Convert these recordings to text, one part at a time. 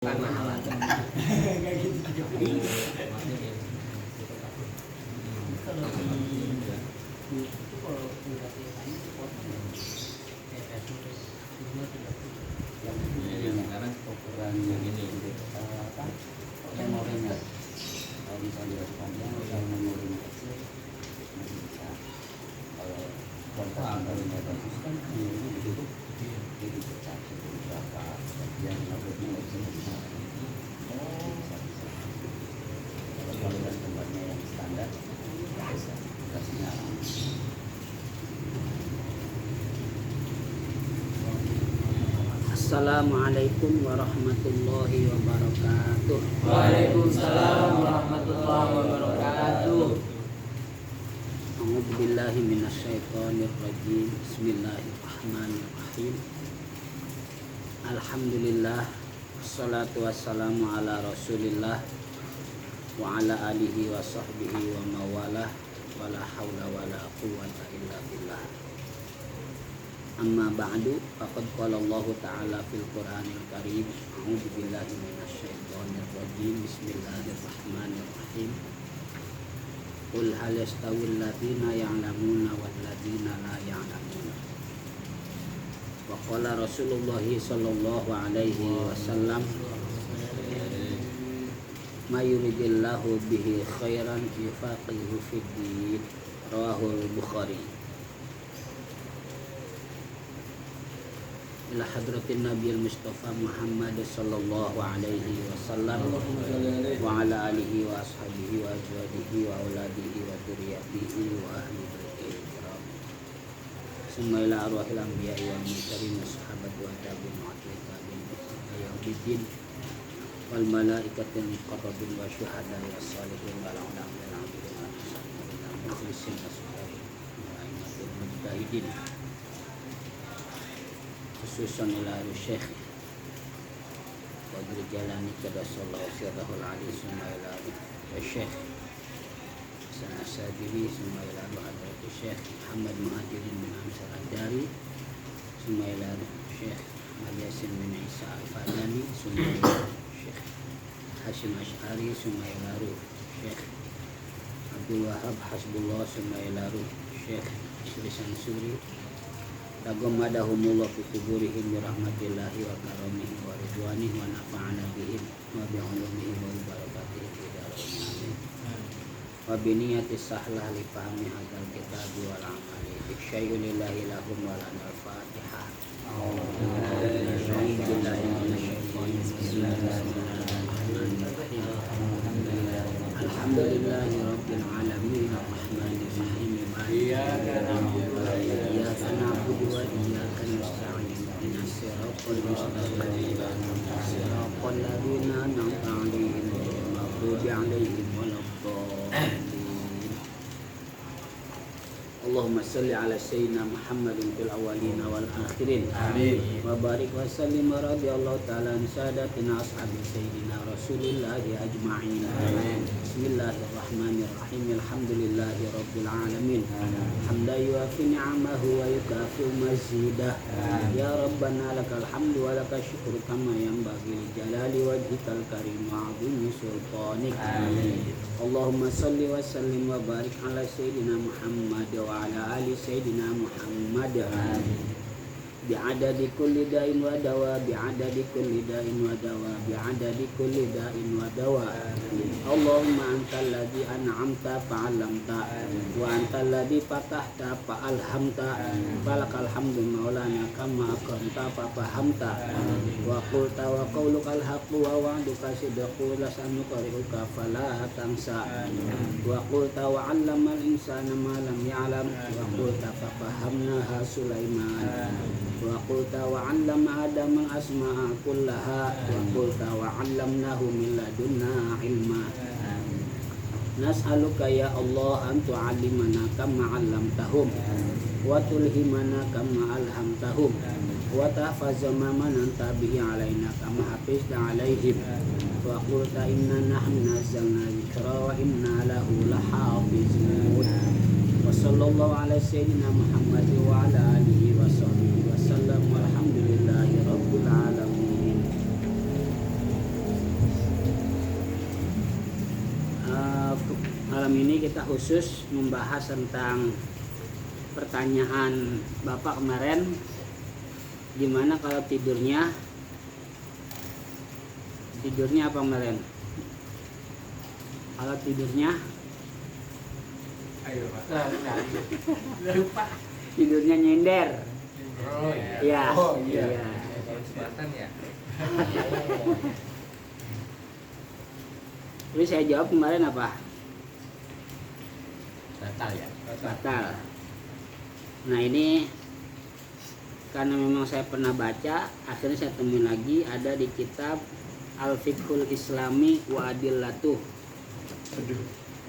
Mahalan. Kayak gitu juga. Kalau di itu kalau udah tanya itu potong ya. Kayak dua tidak Yang sekarang ukuran yang ini apa? Memorinya. Kalau misalnya panjang, kalau memorinya kecil, masih bisa. Kalau kontak memorinya bagus kan, ini begitu, jadi pecah itu berapa? Yang lebih bisa. Kalau kualitas gambarnya yang standar, bisa kasih nyala. Assalamualaikum warahmatullahi wabarakatuh. Waalaikumsalam warahmatullahi wabarakatuh. A'udzu billahi minasyaitonir rajim. Bismillahirrahmanirrahim. Alhamdulillah wassalatu wassalamu ala Rasulillah wa ala alihi wa sahbihi wa mawalah wala haula wala quwwata illa billah. Amma ba'du, faqad qala Allah Ta'ala fil Qur'anil Karim. A'udzu billahi minasyaitonir rajim. Bismillahirrahmanirrahim. Qul hal yastawil ladzina ya'lamuna wal ladzina la ya'lamuna. Wa qala Rasulullah sallallahu alaihi wasallam, ma yuridillahu bihi khairan yufaqihu fid din. Rawahul Bukhari. Ila hadratin Nabiul Mustafa Muhammad sallallahu alaihi wasallam wa ala alihi wa ashabihi wa azwajihi wa auladihi wa dzurriyyatihi wa ahli baitihi kiram. Summa ila arwahil anbiya'i wal mursalin wa sahabati wa tabi'in wa tabi'in ila yaumiddin wal malaikatil muqarrabin wa syuhada'i was salihin wal ulama'i wal 'amilin wal mukhlisin as-salihin wa a'immatil mujtahidin. Khususan ila Syekh Badrul Jalani Qaddasallahu sirrahul ali summa ila Syekh Hasan As-Sadili summa ila Hadrat Syekh Muhammad Muhajirin bin Amsar Ad-Dari summa ila Syekh Ahmad Yasin bin Isa Al-Fadani summa ila Syekh Hashim Ash'ari summa ila Syekh Abdul Wahab Hasbullah summa ila Syekh Isri Sansuri Tagammadahumullah fi kuburihim bi rahmatillahi wa karamihi wa ridwanihi wa nafa'ana bihim wa bi 'ulumihi wa barakatihi fi dharain amin. Wa bi niyyati sahlah li fahmi hadzal kitab wal amali bi syai'in lillahi lahum wa lana al-Fatihah. Alhamdulillahi rabbil alamin arrahmanir rahim iyyaka na'budu wa iyyaka nasta'in ihdinas siratal mustaqim siratal ladzina an'amta 'alaihim ghairil maghdubi 'alaihim waladdallin. Allahumma salli ala sayyidina Muhammadin fil awwalin wal akhirin. Amin. Wa barik wa sallim wa radiyallahu ta'ala an sadatina ashabi sayyidina Rasulillah ajma'in. Amin. Bismillahirrahmanirrahim. Alhamdulillahi rabbil alamin. Hamdan yuwafi ni'amahu wa yukafi'u mazidah. Ya Rabbana lakal hamdu wa lakal syukru kama yanbaghi li jalali wajhikal karim wa 'azimi sultanik. Amin. Allahumma salli wa sallim wa barik ala sayyidina Muhammad wa ala ali sayyidina Muhammad. Bi'adadi kulli da'in wa dawa, bi'adadi kulli da'in wa dawa, bi'adadi kulli da'in wa dawa. Allahumma antal ladzi an'amta fa'alamta wa antal ladzi fatahta fa'alhamta. Falakal hamdu maulana kama akramta fafahamta. Wa qulta wa qaulukal haqqu wa wa'duka sidqu lasanuqri'uka fala tansa. Wa qulta wa 'allamal insana ma lam ya'lam. Wa qulta fafahamnaha Sulaiman. Wa qulta wa 'allama Adama al-asma'a kullaha. Wa qulta wa 'allamnahu min ladunna ilma. Nas'aluka ya Allah an tu'allimana kama 'allamtahum wa tulhimana kama alhamtahum wa tahfaza ma mananta bihi 'alaina kama hafizta 'alaihim. Wa qulta inna nahnu nazzalna dzikra wa inna lahu lahafizun. Wa sallallahu ala sayyidina Muhammad wa ala alihi wa sahbihi wa sallam walhamdulillahi rabbil alamin. malam ini kita khusus membahas tentang pertanyaan Bapak kemarin, gimana kalau tidurnya apa kemarin? Kalau tidurnya Ayo Pak. Lupa. tidurnya nyender. Oh iya. Ya. Oh iya. Iya. Kalau Selatan ya. Terus saya jawab kemarin apa? Batal ya. Batal. Nah ini karena memang saya pernah baca, akhirnya saya temuin lagi ada di kitab Al-Fiqhul Islami wa Adillatuh.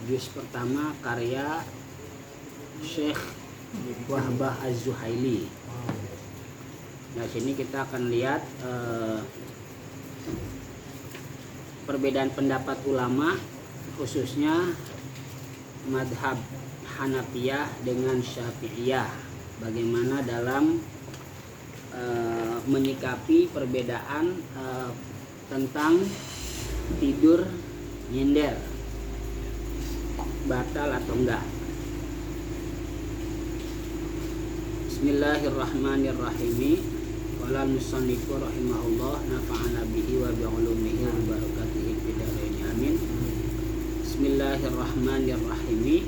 Juz pertama karya Syekh Wahbah Az-Zuhaili. Nah sini kita akan lihat perbedaan pendapat ulama, khususnya madhab Hanafiyah dengan Syafi'iyah, bagaimana dalam menyikapi perbedaan tentang tidur nyender, batal atau enggak. Bismillahirrahmanirrahim. Qala al-musannifu rahimahullah nafa'ana bihi wa bi 'ulumihi wa barakatihi fid dharain amin. Bismillahirrahmanirrahim.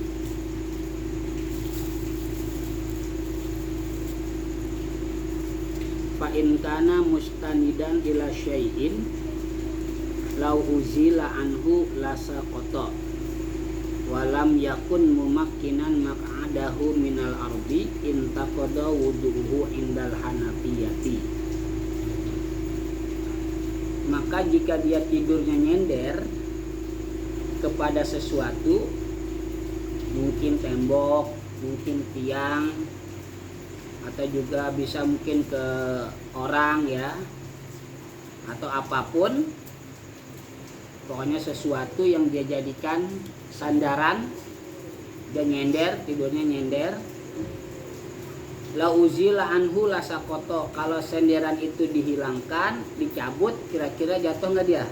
Fa in kana mustanidan ila syai'in law uzila anhu lasaqata walam yakun mumakkinan maq'adahu minal ardi intaqada wudu'uhu indal hanafiyati. Maka jika dia tidurnya nyender kepada sesuatu, mungkin tembok, mungkin tiang, atau juga bisa mungkin ke orang ya, atau apapun, pokoknya sesuatu yang dia jadikan sandaran, dia nyender, tidurnya nyender. La uzila anhu lasakoto, kalau senderan itu dihilangkan, dicabut, kira-kira jatuh nggak dia?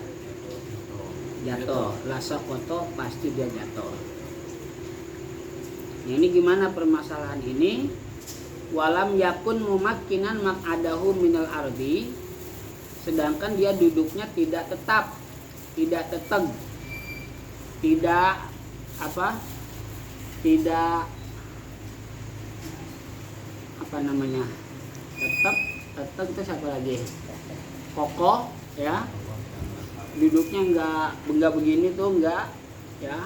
Jatuh. Lasakoto pasti dia jatuh. Nah, ini gimana permasalahan ini? Walam yakun mumakkinan maq'adahu minal ardi, sedangkan dia duduknya tidak tetap, tidak teteg, tidak tetap itu satu lagi, kokoh ya, duduknya enggak begini tuh, enggak ya,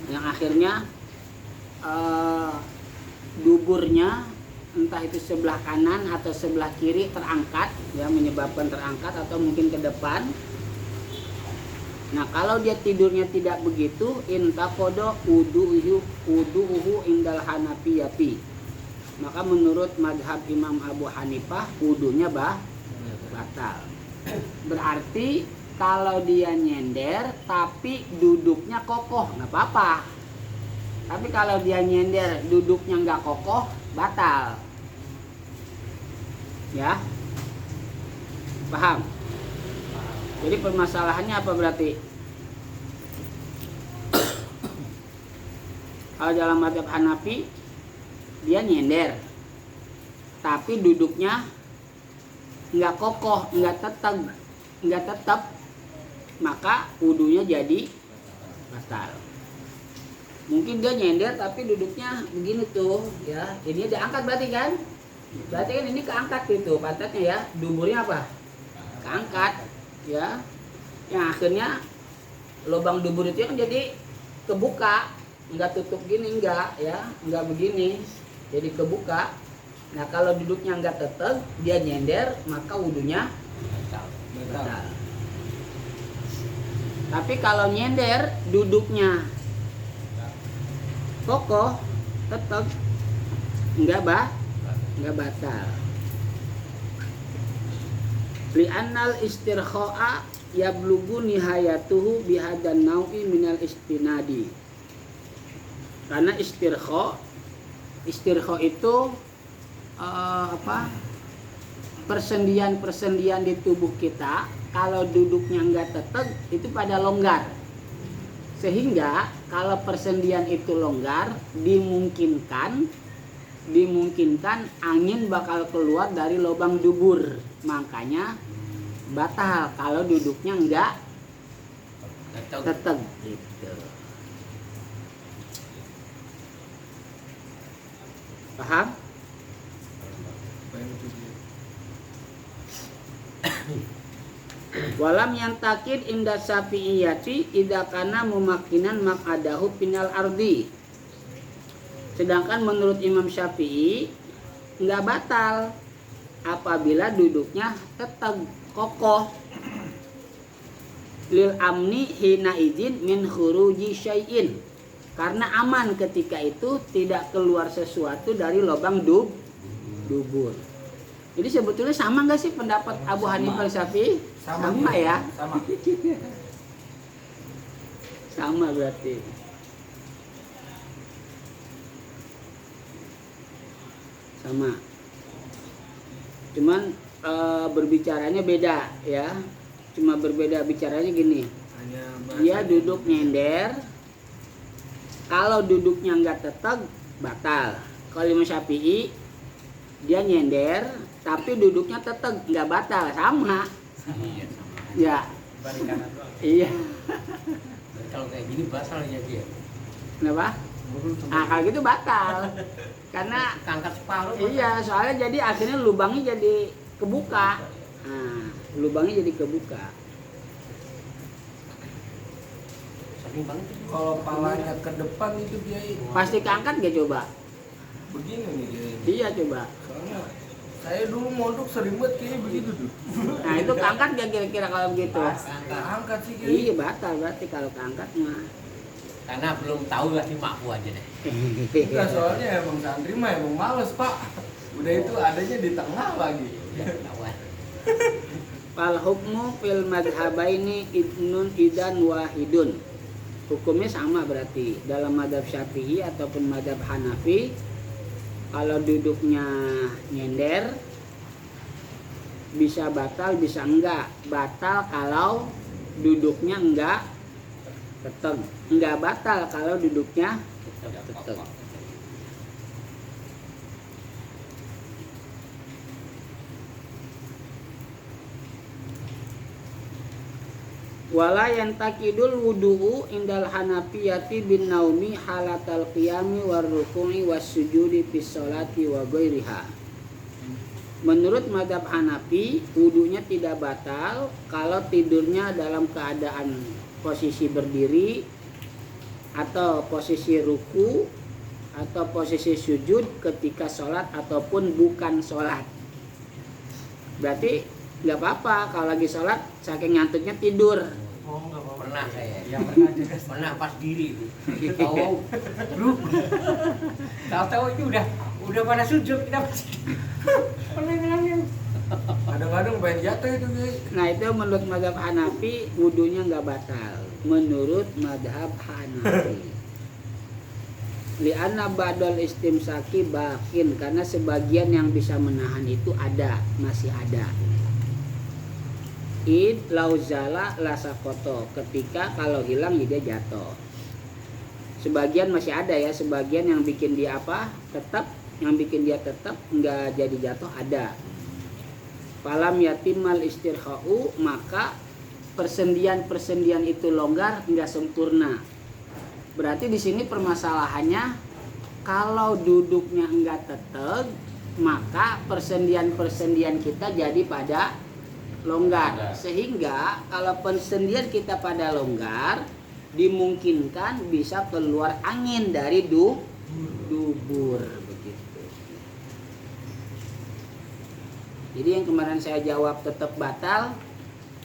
yang akhirnya duburnya entah itu sebelah kanan atau sebelah kiri terangkat ya, menyebabkan terangkat atau mungkin ke depan. Nah kalau dia tidurnya tidak begitu, intaqada wudu'uhu indal hanafiyati, maka menurut madhab Imam Abu Hanifah wudunya batal. Berarti kalau dia nyender tapi duduknya kokoh nggak apa-apa. Tapi kalau dia nyender duduknya nggak kokoh, batal. Ya, paham? Jadi permasalahannya apa berarti? Kalau dalam mazhab Hanafi dia nyender, tapi duduknya nggak kokoh, nggak tetap, maka wudunya jadi batal. Mungkin dia nyender tapi duduknya begini tuh, ya. Ini diangkat berarti kan? Berarti kan ini keangkat gitu, pantatnya ya. Duburnya apa? Keangkat, ya. Yang akhirnya lubang dubur itu kan jadi kebuka, enggak tutup gini, enggak ya, enggak begini. Jadi kebuka. Nah, kalau duduknya enggak tetap, dia nyender, maka wudunya batal. Tapi kalau nyender duduknya kokoh, tetap enggak batal. Li'annal istirkha'a yablughu nihayatuhu bihadan nau'i minal istinadi. Karena istirkha itu persendian di tubuh kita, kalau duduknya enggak tetap itu pada longgar, Sehingga kalau persendian itu longgar, dimungkinkan angin bakal keluar dari lubang dubur. Makanya batal kalau duduknya enggak teteg gitu. Paham? Walam yang takid inda syafi'iyati idza kana mumakkinan maq'adahu pinal ardi. Sedangkan menurut Imam Syafi'i enggak batal apabila duduknya tetap kokoh. Lil amni hina izin min khuruji syai'in. Karena aman ketika itu tidak keluar sesuatu dari lubang dubur. Jadi sebetulnya sama nggak sih pendapat Abu Hanifah Syafi'i? Sama ya? Sama. Sama berarti. Sama. Cuman berbicaranya beda ya. Cuma berbeda bicaranya gini. Dia duduk nyender. Kalau duduknya nggak tetap batal. Kalau Imam Syafi'i dia nyender tapi duduknya tetap nggak batal, sama. Iya sama. Ya. Balik kanan doang. Iya. Kalau kayak gini batal ya dia. Kenapa? Kalau gitu batal. Karena Angkat separuh. iya, soalnya jadi akhirnya lubangnya jadi kebuka. Nah, lubangnya jadi kebuka. Sering banget. Kalau palanya ke depan itu Kiai Pasti keangkat gak coba? begini nih Kiai. Iya coba. Soalnya saya dulu mondok sering banget Kiai begitu tuh. Nah itu keangkat gak kira-kira kalau begitu? Nggak angkat sih Kiai. Iya batal berarti kalau keangkat mah. Karena belum tahu lah sih makku aja deh. Enggak, soalnya emang santri mah emang males Pak. Udah itu adanya di tengah lagi. Udah ketahuan. Fal hukmu fil madhabaini idnun idan wahidun. Hukumnya sama berarti dalam madhab Syafi'i ataupun madhab Hanafi. Kalau duduknya nyender bisa batal bisa enggak. Batal kalau duduknya enggak teteg. Enggak batal kalau duduknya teteg. Wala yantakidul wudu'u indal hanafiyati bin naumi halatal qiyami war ruku'i was sujudi fis sholati wa ghairiha. Menurut mazhab Hanafi, wudunya tidak batal kalau tidurnya dalam keadaan posisi berdiri atau posisi ruku atau posisi sujud ketika sholat ataupun bukan sholat. Berarti nggak apa-apa kalau lagi sholat saking ngantuknya tidur. Oh nggak apa-apa. Pernah saya. Yang pernah juga. Pernah pas diri itu. Tahu. Tahu-tahu itu udah pada sujud kita masih. Kadang-kadang pengen jatuh itu Kiai. Nah itu menurut mazhab Hanafi wudunya nggak batal. Menurut mazhab Hanafi. Li'anna ba'dal istimsaki bakin, karena sebagian yang bisa menahan itu masih ada. Id lauzala lasakoto, ketika kalau hilang ya dia jatuh. Sebagian masih ada ya, sebagian yang bikin dia tetap, yang bikin dia tetap nggak jadi jatuh ada. Falam yatimal istirha'u, maka persendian itu longgar nggak sempurna. Berarti di sini permasalahannya kalau duduknya enggak teteg, maka persendian kita jadi pada longgar. Sehingga kalau persendian kita pada longgar, dimungkinkan bisa keluar angin dari dubur begitu. Jadi yang kemarin saya jawab tetap batal,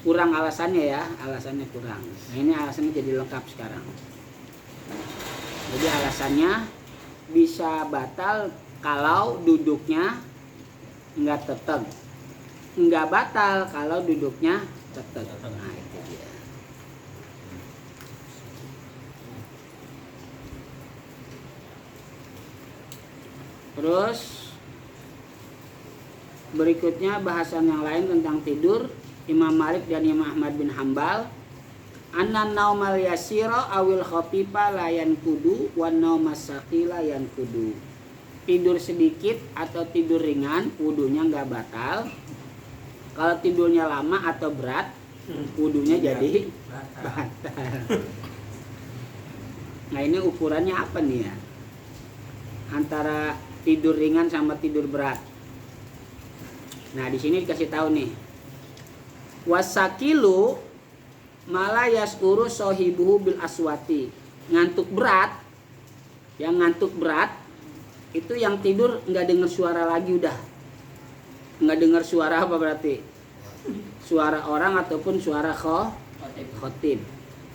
kurang alasannya ya, alasannya kurang. Nah ini alasannya jadi lengkap sekarang. Jadi alasannya bisa batal kalau duduknya enggak teteg. Enggak batal kalau duduknya teteg. Nah itu dia. Terus berikutnya bahasan yang lain tentang tidur. Imam Malik dan Imam Ahmad bin Hambal Anna naumal yasira awil khafifa layan kudu wan naumas saqila yan kudu. Tidur sedikit atau tidur ringan wudunya nggak batal. Kalau tidurnya lama atau berat wudunya jadi batal. Nah ini ukurannya apa nih ya? Antara tidur ringan sama tidur berat. Nah di sini dikasih tahu nih. Wasakilu malayas urus sohibuhu bil aswati. Ngantuk berat, yang ngantuk berat itu yang tidur nggak dengar suara lagi udah. Nggak dengar suara apa berarti? Suara orang ataupun suara khotib.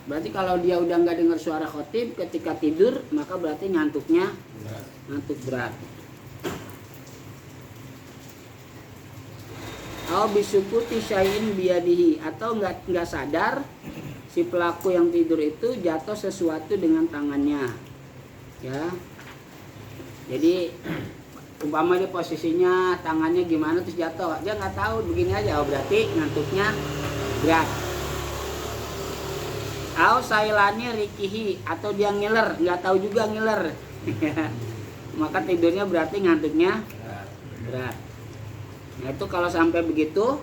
Berarti kalau dia udah nggak dengar suara khotib ketika tidur, maka berarti ngantuknya ngantuk berat. Au bisukuti syai'in biyadihi, atau nggak sadar si pelaku yang tidur itu jatuh sesuatu dengan tangannya, ya. Jadi umpama dia posisinya tangannya gimana terus jatuh, dia nggak tahu begini aja, berarti ngantuknya berat. Au sailani rikihi, atau dia ngiler, nggak tahu juga ngiler, maka tidurnya berarti ngantuknya berat. Nah itu kalau sampai begitu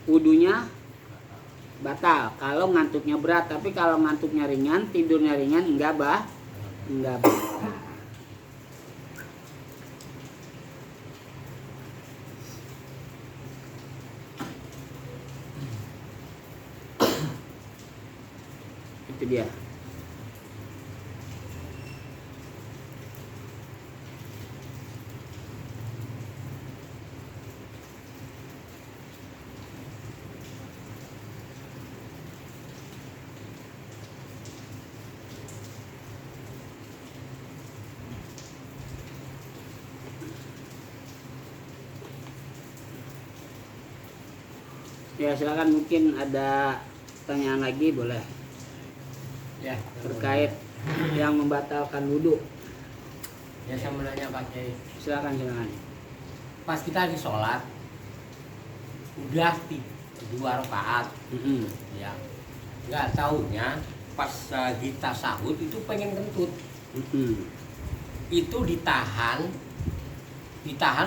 wudunya batal kalau ngantuknya berat. Tapi kalau ngantuknya ringan, tidurnya ringan, enggak batal. Itu dia. Ya silakan, mungkin ada pertanyaan lagi boleh Ya, terkait yang membatalkan wudhu. ya saya mau nanya Pak Kiai. Silakan. Pas kita lagi sholat, udah 2 rakaat, ya, nggak taunya pas lagi tasahud itu pengen kentut, itu ditahan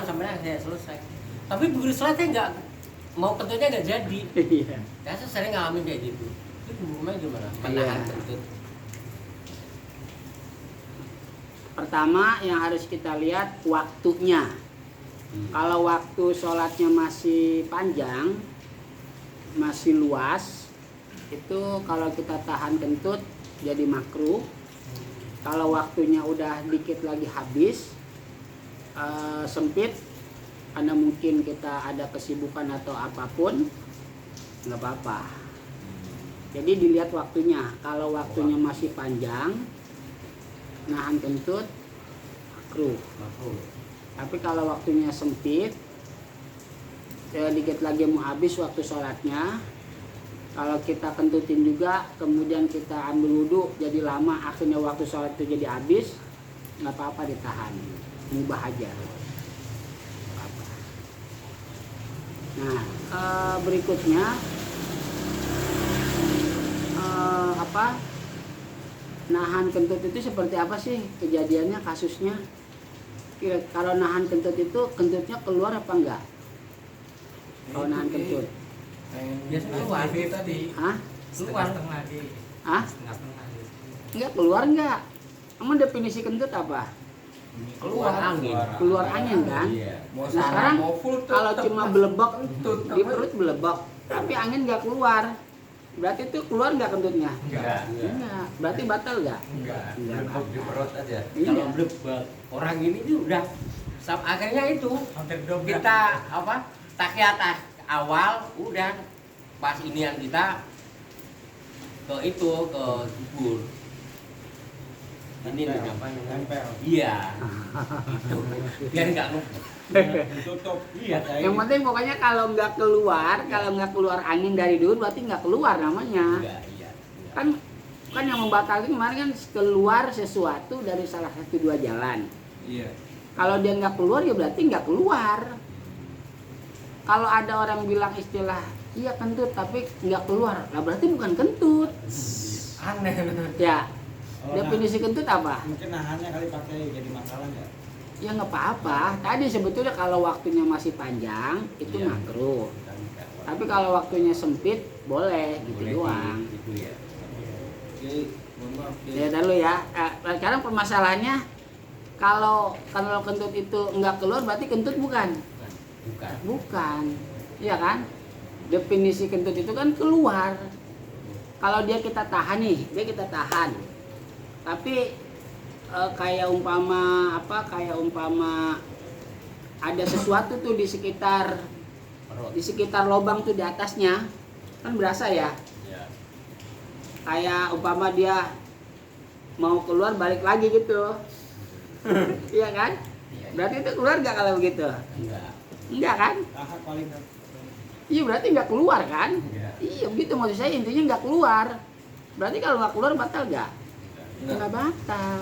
sampai saya selesai. Tapi begitu selesai nggak mau kentutnya nggak jadi. Iya. Ya saya sering ngalamin kayak gitu. Itu hukumnya gimana? Menahan kentut. Pertama yang harus kita lihat waktunya. Kalau waktu sholatnya masih panjang, masih luas, itu kalau kita tahan kentut jadi makruh. Kalau waktunya udah dikit lagi habis, sempit, karena mungkin kita ada kesibukan atau apapun, nggak apa-apa. Jadi dilihat waktunya. Kalau waktunya masih panjang, nahan kentut makruh. Tapi kalau waktunya sempit, dikit lagi mau habis waktu sholatnya, kalau kita kentutin juga, kemudian kita ambil wudhu jadi lama, akhirnya waktu sholat itu jadi habis, nggak apa-apa ditahan, mubah aja. Nah, berikutnya nahan kentut itu seperti apa sih kejadiannya, kasusnya? Kalau nahan kentut itu kentutnya keluar apa enggak? Kalau nahan kentut, Biasanya keluar tadi. hah? Keluar. Hah? Enggak keluar enggak? Emang definisi kentut apa? Keluar angin. Keluar angin kan? Iya. Mau Nah, sarang, sekarang mau full tuh, kalau tetap cuma masih belebek kentut, di perut belebek, tapi angin nggak keluar, berarti itu keluar nggak kentutnya? Enggak. Enggak. Berarti batal nggak? Enggak. Enggak. Belum di perut aja. Iya. Kalau blebek orang ini tuh udah akhirnya itu kita tahiyat awal udah pas inian kita ke dubur. Ini apa Nempel. Iya. Biar nggak Tutup. Iya. Yang penting pokoknya kalau nggak keluar angin dari dulu berarti nggak keluar namanya. Iya. Kan yang membatalkan kemarin kan keluar sesuatu dari salah satu dua jalan. Iya. Kalau dia nggak keluar ya berarti nggak keluar. Kalau ada orang bilang istilah Iya kentut tapi nggak keluar, lah berarti bukan kentut. Aneh. Ya, Oh, definisi kentut apa? mungkin nahannya kali pakai jadi masalah nggak? Ya nggak apa-apa. Tadi sebetulnya kalau waktunya masih panjang itu Iya. makruh. Kita nggak wajib. Tapi kalau waktunya sempit boleh gitu Boleh doang. itu ya. Kiai, mohon maaf Kiai. Ya dulu ya. Sekarang permasalahannya kalau kentut itu nggak keluar berarti kentut bukan? Bukan. Bukan. Iya kan? Definisi kentut itu kan keluar. Kalau dia kita tahan nih, dia kita tahan. Tapi kayak umpama apa? Kayak umpama ada sesuatu tuh di sekitar Perut. lubang tuh di atasnya kan berasa ya. Ya. Kayak umpama dia mau keluar balik lagi gitu. Iya kan? Iya. Berarti itu keluar nggak kalau begitu? Enggak. Enggak kan? Tahap paling kan. Iya berarti nggak keluar kan? Enggak. Iya begitu maksud saya, intinya nggak keluar. Berarti kalau nggak keluar batal nggak? Enggak. Nggak batal.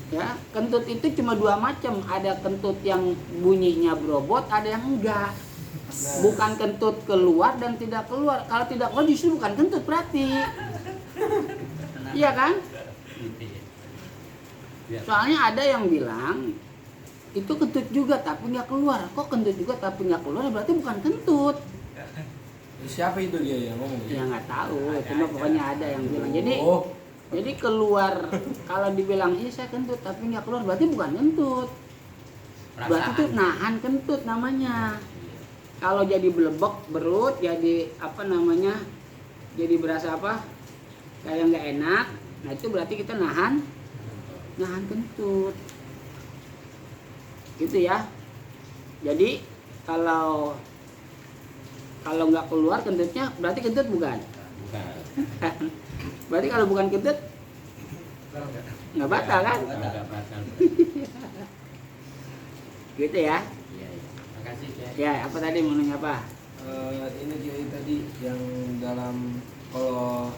Ya, kentut itu cuma dua macam. Ada kentut yang bunyinya berobot, ada yang enggak. Nah. Bukan kentut keluar dan tidak keluar. Kalau tidak keluar justru bukan kentut berarti. Iya kan? Gitu ya. Ya. Soalnya ada yang bilang itu kentut juga tapi nggak keluar. Kok kentut juga tapi nggak keluar? Berarti bukan kentut. Siapa itu dia yang ngomong? Ya nggak tahu. Cuma pokoknya ada yang bilang. Oh, Jadi keluar kalau dibilang iya saya kentut tapi nggak keluar berarti bukan kentut. Berarti itu nahan kentut namanya. Kalau jadi belebek berut, jadi apa namanya? Jadi berasa apa? Kayak nggak enak. Nah itu berarti kita nahan kentut. Gitu ya. Jadi kalau nggak keluar kentutnya berarti kentut bukan. Bukan. Berarti kalau bukan kentut nggak batal kan? Enggak batal. Gitu ya. Iya, iya. Makasih ya. Ya, apa tadi mau nanya apa? ini Kiai tadi yang dalam kalau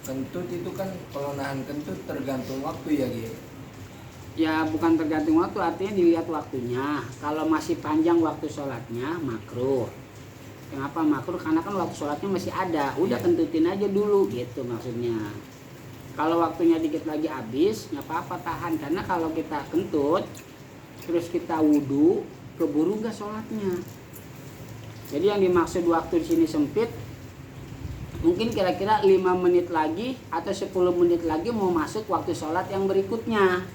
kentut itu kan kalau nahan kentut tergantung waktu ya Kiai. Ya bukan tergantung waktu, artinya dilihat waktunya. Kalau masih panjang waktu sholatnya makruh. Kenapa makruh? Karena kan waktu sholatnya masih ada. Udah kentutin aja dulu gitu maksudnya. Kalau waktunya dikit lagi habis, nggak apa-apa tahan. Karena kalau kita kentut, terus kita wudhu, keburu nggak sholatnya. Jadi yang dimaksud waktu di sini sempit, mungkin kira-kira 5 menit lagi atau 10 menit lagi mau masuk waktu sholat yang berikutnya.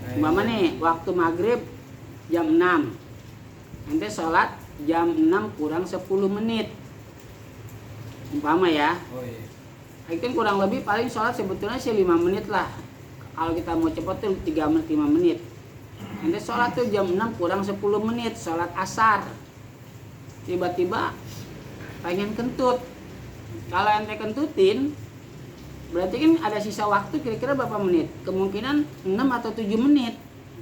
Umpama nih, waktu maghrib jam 6. Nanti sholat jam 6 kurang 10 menit. Umpama ya. Oh iya. Itu kurang lebih paling sholat sebetulnya sih 5 menit lah. Kalau kita mau cepat tuh 3 menit, 5 menit. Nanti sholat tuh jam 6 kurang 10 menit, sholat asar. Tiba-tiba pengen kentut. Kalau ente kentutin, berarti kan ada sisa waktu kira-kira berapa menit? Kemungkinan 6 atau 7 menit.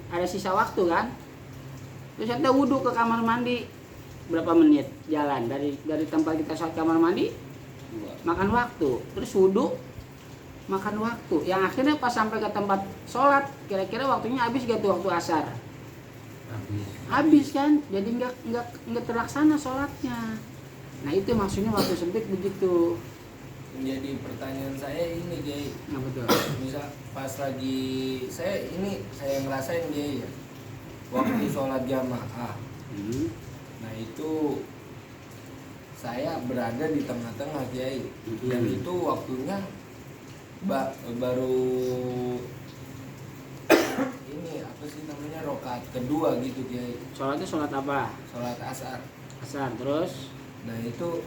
Ada sisa waktu kan? Terus ente wudhu ke kamar mandi, berapa menit jalan? Dari tempat kita sholat kamar mandi, makan waktu. Terus wudhu, makan waktu. Yang akhirnya pas sampai ke tempat sholat, kira-kira waktunya habis gak tuh waktu asar? Habis kan? Jadi nggak terlaksana sholatnya. Nah itu maksudnya waktu sempit begitu. Menjadi pertanyaan saya ini Kiai. Nah betul. Misal pas lagi saya ngerasain Kiai ya. Waktu sholat jamaah. Nah itu saya berada di tengah-tengah Kiai. Dan itu waktunya baru ini apa sih namanya rakaat kedua gitu Kiai. Sholatnya sholat apa? Sholat asar. Asar terus. Nah itu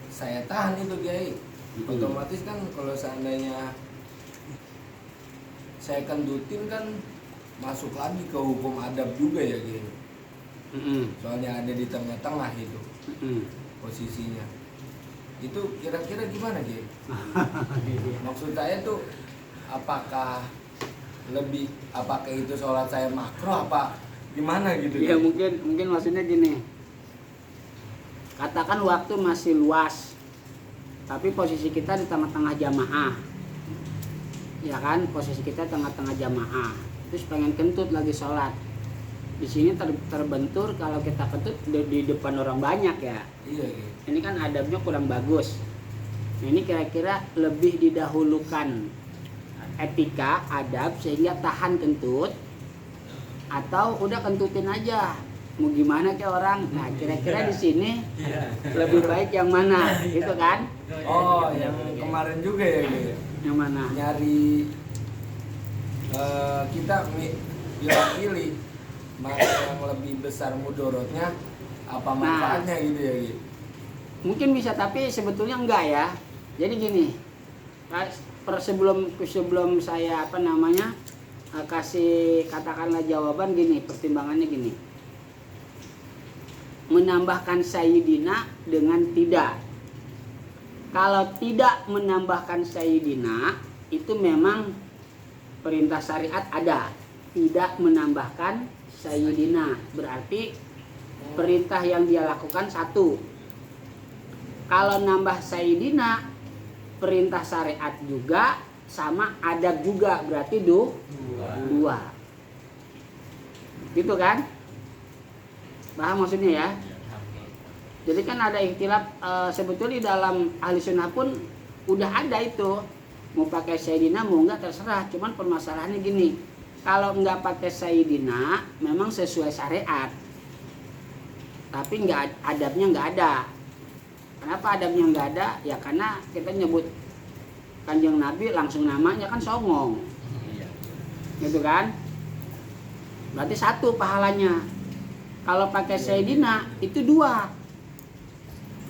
saya tahan itu Kiai. Otomatis kan kalau seandainya saya kentutin kan masuk lagi ke hukum adab juga ya Kiai. Soalnya ada di tengah-tengah itu posisinya. Itu kira-kira gimana Kiai? Maksud saya tuh apakah itu sholat saya makruh apa gimana gitu? Ya Kiai? mungkin maksudnya gini. Katakan waktu masih luas, tapi posisi kita di tengah-tengah jamaah, ya kan? Posisi kita tengah-tengah jamaah, terus pengen kentut lagi sholat. di sini terbentur kalau kita kentut di depan orang banyak ya. Iya, iya. Ini kan adabnya kurang bagus. Nah, ini kira-kira lebih didahulukan etika, adab sehingga tahan kentut, atau udah kentutin aja. Mau gimana ke orang? Nah, kira-kira di sini lebih baik yang mana? Gitu kan? Oh, yang kemarin juga ya gitu. Yang mana? Nyari kita pilih mana yang lebih besar mudorotnya, apa manfaatnya gitu ya gitu. Mungkin bisa, tapi sebetulnya enggak ya. Jadi gini, sebelum saya kasih katakanlah jawaban gini, pertimbangannya gini. Menambahkan sayyidina dengan tidak. Kalau tidak menambahkan sayyidina, itu memang perintah syariat ada. Tidak menambahkan sayyidina, berarti perintah yang dia lakukan satu. Kalau nambah sayyidina, perintah syariat juga sama adab juga, berarti dua. Gitu kan? Paham maksudnya ya? Jadi kan ada ikhtilaf, sebetulnya di dalam ahli sunnah pun udah ada itu. Mau pakai sayyidina mau enggak terserah, cuman permasalahannya gini. Kalau enggak pakai sayyidina memang sesuai syariat. Tapi adabnya enggak ada. Kenapa adabnya enggak ada? Ya karena kita nyebut Kanjeng Nabi langsung namanya kan songong. Gitu kan? Berarti satu pahalanya. Kalau pakai sayyidina itu dua.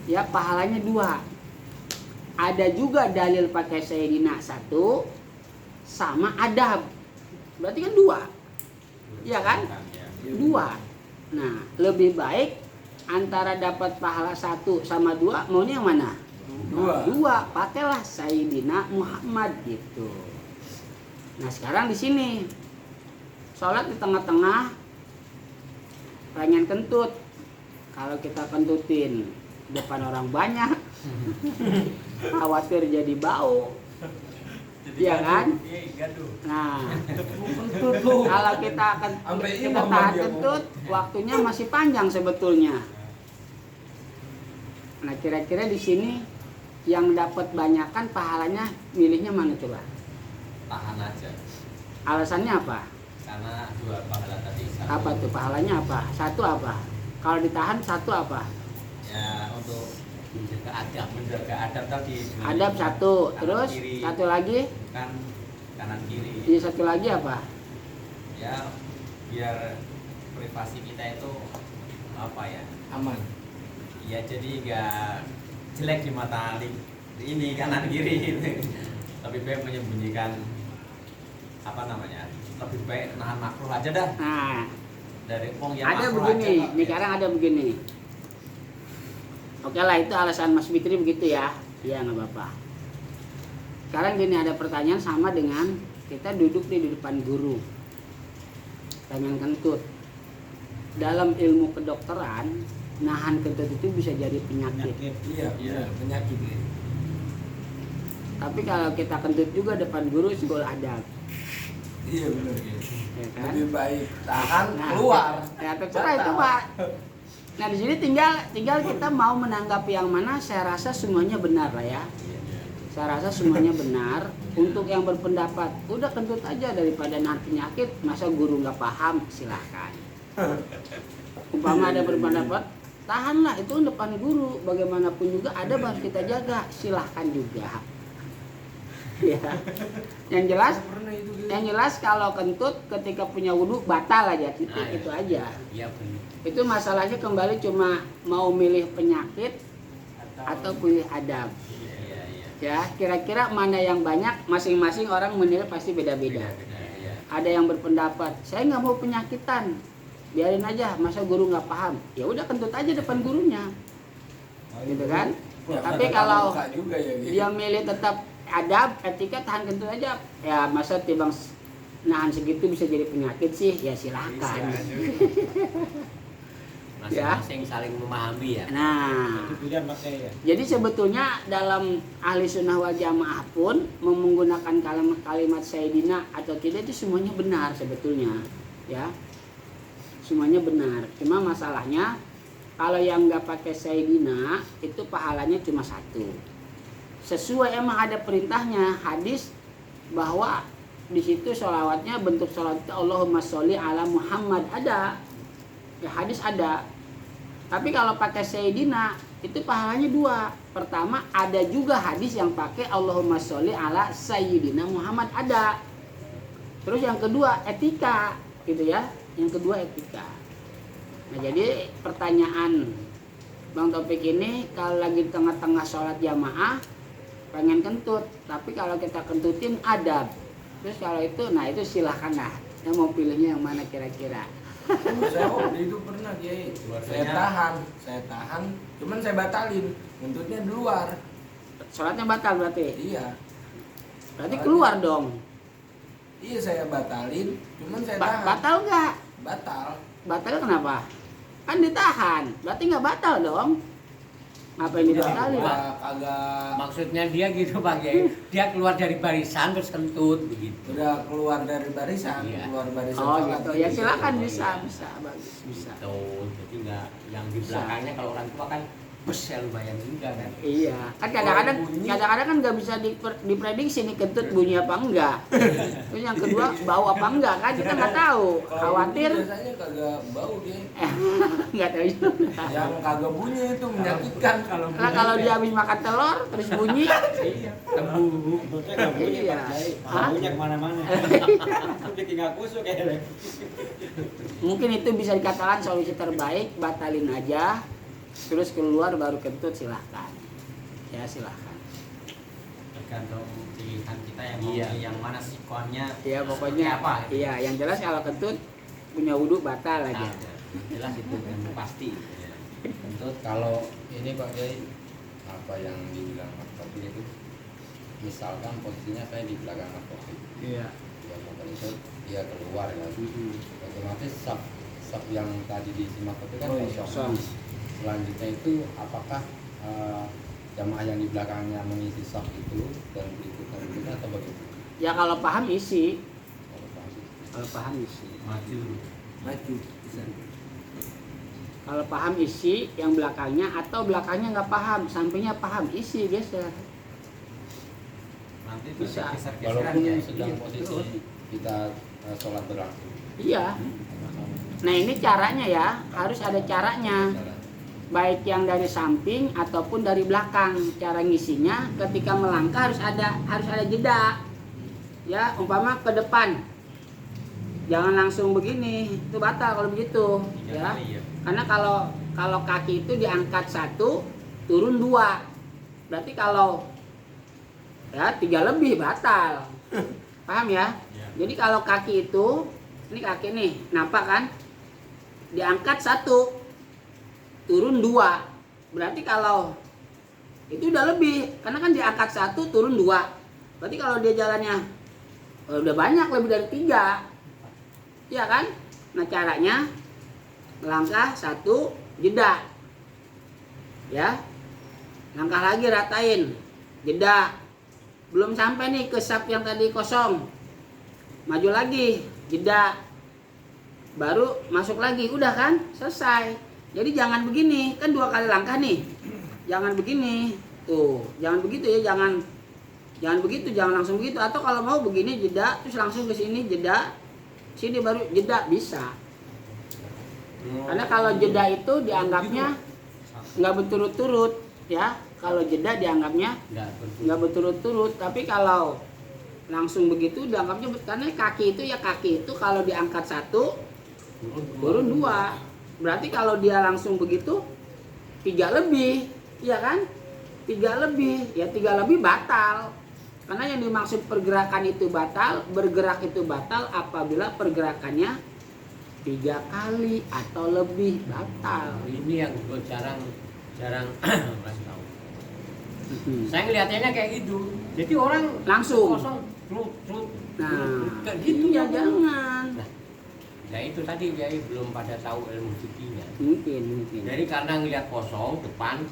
Ya, pahalanya dua. Ada juga dalil pakai sayyidina satu sama adab. Berarti kan dua. Iya kan? Dua. Nah, lebih baik antara dapat pahala satu sama dua, maunya yang mana? Dua. Pakailah Sayyidina Muhammad gitu. Nah, sekarang di sini sholat di tengah-tengah pengen kentut. Kalau kita kentutin depan orang banyak, khawatir jadi bau. Iya kan? Nah, kalau kita akan tahan kentut, waktunya masih panjang sebetulnya. Nah, kira-kira di sini yang dapat banyakan pahalanya milihnya mana coba? Tahan aja. Alasannya apa? Karena dua pahala tadi. Apa tuh pahalanya apa? Satu apa? Kalau ditahan satu apa? Ya untuk menjaga adab tadi. Adab satu, terus kiri. Satu lagi? Kan kanan kiri. Ini satu lagi apa? Ya biar privasi kita itu apa ya? Aman. Ya jadi nggak jelek di mata ini kanan kiri. Lebih baik menyembunyikan lebih baik nahan makruh aja dah. Nah, Dari yang ada makruh begini, aja, nih sekarang ada begini. Oke lah, itu alasan Mas Fitri begitu ya. Iya, nggak apa-apa. Sekarang gini, ada pertanyaan sama dengan kita duduk di depan guru, pengen kentut. Dalam ilmu kedokteran, nahan kentut itu bisa jadi penyakit. Iya, penyakit. Tapi kalau kita kentut juga depan guru, sekolah adab. Iya benar ya. Ya kan? Lebih baik tahan keluar. Ya terserah itu Pak. Nah di sini tinggal kita mau menanggapi yang mana. Saya rasa semuanya benar lah ya. Saya rasa semuanya benar. Untuk yang berpendapat udah kentut aja daripada nahan penyakit, masa guru nggak paham, silahkan. Umpama ada berpendapat tahanlah itu depan guru, bagaimanapun juga ada harus kita jaga, silahkan juga. Ya. Yang jelas kalau kentut ketika punya wudhu batal aja, titik itu aja. Iya benar. Itu masalahnya kembali cuma mau milih penyakit atau pilih adab. Ya, kira-kira mana yang banyak, masing-masing orang menilai pasti beda-beda. Ada yang berpendapat saya nggak mau penyakitan, biarin aja, masa guru nggak paham, ya udah kentut aja depan gurunya, gitu kan? Ya, tapi kalau juga ya, gitu. dia milih tetap adab, etika, tahan kentut aja, ya masa timbang nahan segitu bisa jadi penyakit sih, ya silahkan. Masing-masing saling memahami ya. Nah, Pilihan pakai ya. jadi sebetulnya dalam ahli sunnah wal jamaah pun menggunakan kalimat sayyidina atau tidak itu semuanya benar sebetulnya, ya. semuanya benar. Cuma masalahnya kalau yang nggak pakai Sayyidina itu pahalanya cuma satu. Sesuai emang ada perintahnya hadis bahwa di situ sholawatnya bentuk sholawat Allahumma sholli ala Muhammad ada, ya hadis ada. Tapi kalau pakai Sayyidina itu pahalanya dua. Pertama ada juga hadis yang pakai Allahumma sholli ala Sayyidina Muhammad ada. Terus yang kedua etika gitu ya. Yang kedua etika. Nah jadi pertanyaan Bang Taufik ini kalau lagi di tengah-tengah sholat jamaah pengen kentut, tapi kalau kita kentutin adab. Terus kalau itu, nah itu silahkan lah. Yang mau pilihnya yang mana kira-kira? Saya waktu itu pernah Kiai, saya tahan, cuman saya batalin, kentutnya di luar. Sholatnya batal berarti? Iya. Berarti keluar dong. Iya saya batalin, cuman saya tahan. Batal nggak? Batal. Batal kenapa? Kan ditahan, berarti nggak batal dong. Ngapain dibatalin? Agak Maksudnya dia gitu Pak Kiai, dia keluar dari barisan terus kentut begitu. udah keluar dari barisan, Iya. keluar barisan. Oh sholat. gitu, ya silakan Oh, bisa, iya. bisa, bagus, bisa. Tuh, jadi nggak yang di Bisa. belakangnya kalau orang tua kan bes ya lu bayangin enggak kan? Iya, kan kadang-kadang kan nggak bisa diprediksi nih kentut bunyi apa enggak. Terus yang kedua bau apa enggak kan kita nggak tahu. Kalau Khawatir bunyi biasanya kagak bau dia. nggak tahu. Yang kagak bunyi itu menyakitkan. Nah kalau dia habis makan telur terus bunyi, Iya, tebu. Kentutnya nggak bunyi Iya. Pak Kiai. Hah? Baunya kemana-mana. Bikin nggak kusuk kayaknya. mungkin itu bisa dikatakan solusi terbaik, batalin aja, terus keluar baru kentut silahkan. Ya silahkan. Tergantung pilihan kita yang mau Iya. pilih yang mana sikonnya. Iya pokoknya apa? iya yang jelas kalau kentut punya wudhu batal Nah, aja. jelas itu yang pasti. Kentut kalau ini Pak Kiai, apa yang dibilang Mas Taufik itu, misalkan posisinya saya di belakang Mas Taufik, Iya. dia mau kentut, dia keluar kan, Mm-mm. otomatis sub yang tadi diisi Mas Taufik kan Oh, iya, kosong. kosong. Selanjutnya itu apakah jamaah yang di belakangnya mengisi sub itu dan berikutnya atau bagaimana? Ya kalau paham isi, Kalau paham. kalau paham isi. Maju. Maju. Bisa. Kalau paham isi yang belakangnya atau belakangnya nggak paham, sampingnya paham isi geser. Nanti Bisa. geser-geseran Walaupun ya. sedang Iya, posisi betul. kita sholat berlangsung. Iya. Nah ini caranya ya, harus ada caranya. Baik yang dari samping ataupun dari belakang. Cara ngisinya ketika melangkah harus ada jeda. Ya, umpama ke depan. Jangan langsung begini, itu batal kalau begitu, ya. Iya. Karena kalau kaki itu diangkat 1, turun 2. Berarti kalau ya 3 lebih batal. Paham ya? Iya. Jadi kalau kaki itu, ini kaki nih, nampak kan? Diangkat 1, turun 2. Berarti kalau itu udah lebih, karena kan diangkat 1, turun 2. Berarti kalau dia jalannya udah banyak, lebih dari 3. Iya kan? Nah caranya langkah 1, jeda. Ya. Langkah lagi ratain. Jeda. Belum sampai nih ke sap yang tadi kosong. Maju lagi, jeda. Baru masuk lagi, udah kan? Selesai. Jadi jangan begini, kan 2 kali langkah nih. Jangan begini. Tuh, jangan begitu ya, jangan begitu, jangan langsung begitu. Atau kalau mau begini jeda, terus langsung ke sini jeda. Sini baru jeda bisa. Karena kalau jeda itu dianggapnya nggak berturut-turut, ya. Kalau jeda dianggapnya nggak berturut-turut. Tapi kalau langsung begitu dianggapnya, karena kaki itu kalau diangkat 1, turun 2. Berarti kalau dia langsung begitu 3 lebih, iya kan? 3 lebih, ya 3 lebih batal. Karena yang dimaksud pergerakan itu batal, bergerak itu batal apabila pergerakannya 3 kali atau lebih batal. Ini yang gue jarang kasih tahu. Saya ngelihatnya kayak gitu. Jadi orang Langsung. kosong, trut. Nah, Kayak gitu ya ya, jangan. Nah itu tadi ya belum pada tahu ilmu fikihnya. Mungkin. Jadi karena ngelihat kosong depan,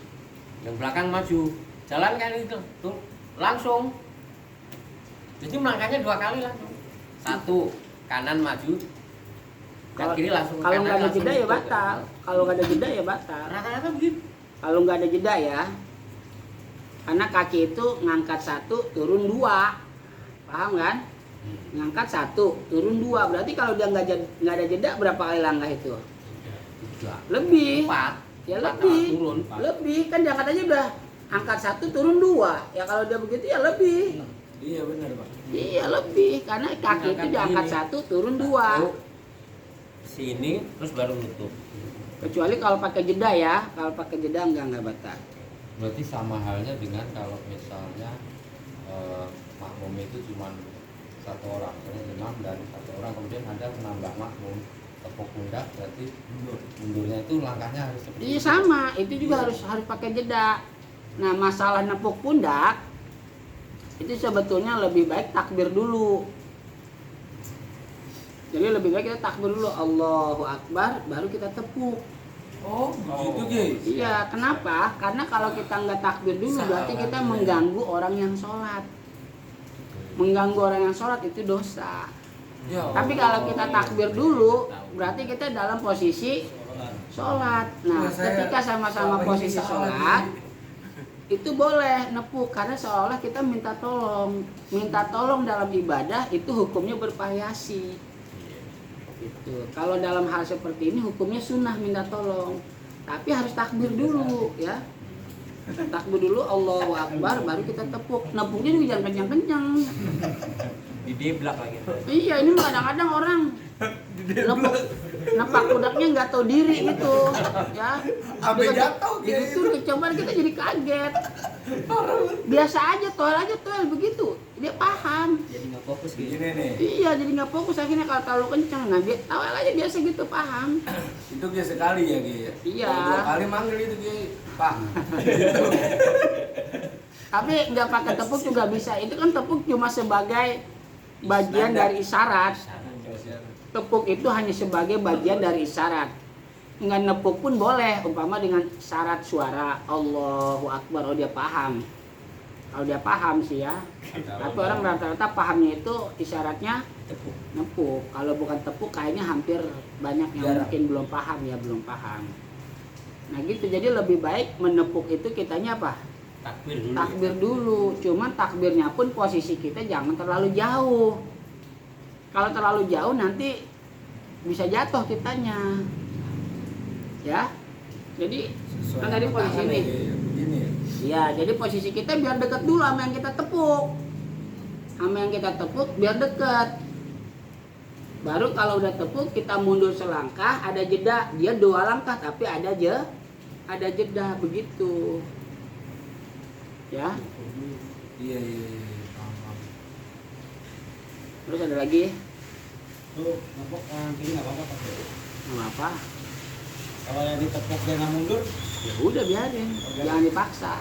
yang belakang maju, jalan kan itu, tuh langsung. Jadi melangkahnya 2 kali langsung. 1 kanan maju, kiri langsung Kalau nggak ada langsung jeda ya itu. batal. Kalau nggak ada jeda ya batal. Rata-rata begitu. Kalau nggak ada jeda ya, karena kaki itu ngangkat 1 turun 2, paham kan? Ngangkat 1 turun 2, berarti kalau dia nggak ada jeda berapa kali langkah itu? 3, Lebih. 4, Ya 4 lebih. turun. Lebih kan diangkat aja udah angkat 1 turun 2. Ya kalau dia begitu ya lebih. Iya benar Pak. Iya lebih, karena kaki itu diangkat 1 turun 2. Sini terus baru nutup. Kecuali kalau pakai jeda ya, kalau pakai jeda enggak batal. Berarti sama halnya dengan kalau misalnya makmum itu cuma 1 orang, misalnya imam dan 1 orang, kemudian ada menambah makmum tepuk pundak, berarti mundurnya itu langkahnya harus seperti Iya itu. sama, itu juga harus pakai jeda. Nah masalah nepuk pundak itu sebetulnya lebih baik takbir dulu. Jadi lebih baik kita takbir dulu, Allahu Akbar, baru kita tepuk. Oh begitu guys. Iya, kenapa? Karena kalau kita nggak takbir dulu berarti kita mengganggu orang yang sholat. Mengganggu orang yang sholat itu dosa. Ya, Tapi kalau kita takbir dulu berarti kita dalam posisi sholat. Nah, ketika sama-sama posisi sholat itu boleh nepuk karena seolah kita minta tolong. Minta tolong dalam ibadah itu hukumnya bervariasi. Gitu. Kalau dalam hal seperti ini hukumnya sunnah minta tolong, tapi harus takbir dulu ya. Takbir dulu Allahu Akbar baru kita tepuk. Nepuknya juga jangan kencang-kencang. Dideblak lagi. Iya ini kadang-kadang orang nepak pundaknya nggak tahu diri gitu ya. Sampai jatuh Begitu kecobaan kita jadi kaget. Biasa aja toel begitu dia paham. Jadi nggak fokus gitu. Gini nih. Iya jadi nggak fokus akhirnya kalau terlalu kencang. Nah dia toel aja biasa gitu paham. Itu guys sekali ya guys. Iya. Kalau 2 kali manggil itu guys. Pak. Tapi nggak pakai tepuk juga bisa. Itu kan tepuk cuma sebagai bagian dari isyarat. Tepuk itu hanya sebagai bagian dari isyarat. Nggak nepuk pun boleh, umpama dengan syarat suara Allahu Akbar, oh dia paham. Kalau dia paham sih ya. Tapi orang rata-rata pahamnya itu isyaratnya nepuk. Kalau bukan tepuk kayaknya hampir banyak yang mungkin belum paham ya, belum paham. Nah gitu, jadi lebih baik menepuk itu kitanya apa? Takbir dulu. Takbir dulu, cuman takbirnya pun posisi kita jangan terlalu jauh. Kalau terlalu jauh nanti bisa jatuh kitanya. Ya. Jadi kan tadi posisi ini. Begini ya. Iya, jadi posisi kita biar dekat dulu sama yang kita tepuk. Sama yang kita tepuk biar dekat. Baru kalau udah tepuk kita mundur selangkah, ada jeda. Dia 2 langkah tapi ada jeda begitu. Ya. Iya. Paham. Terus ada lagi? Tuh, nepuk kanan kiri nggak apa-apa Pak. Nggak apa? Kalau yang ditepuk dia nggak mundur, Ya udah biarin, jangan dipaksa.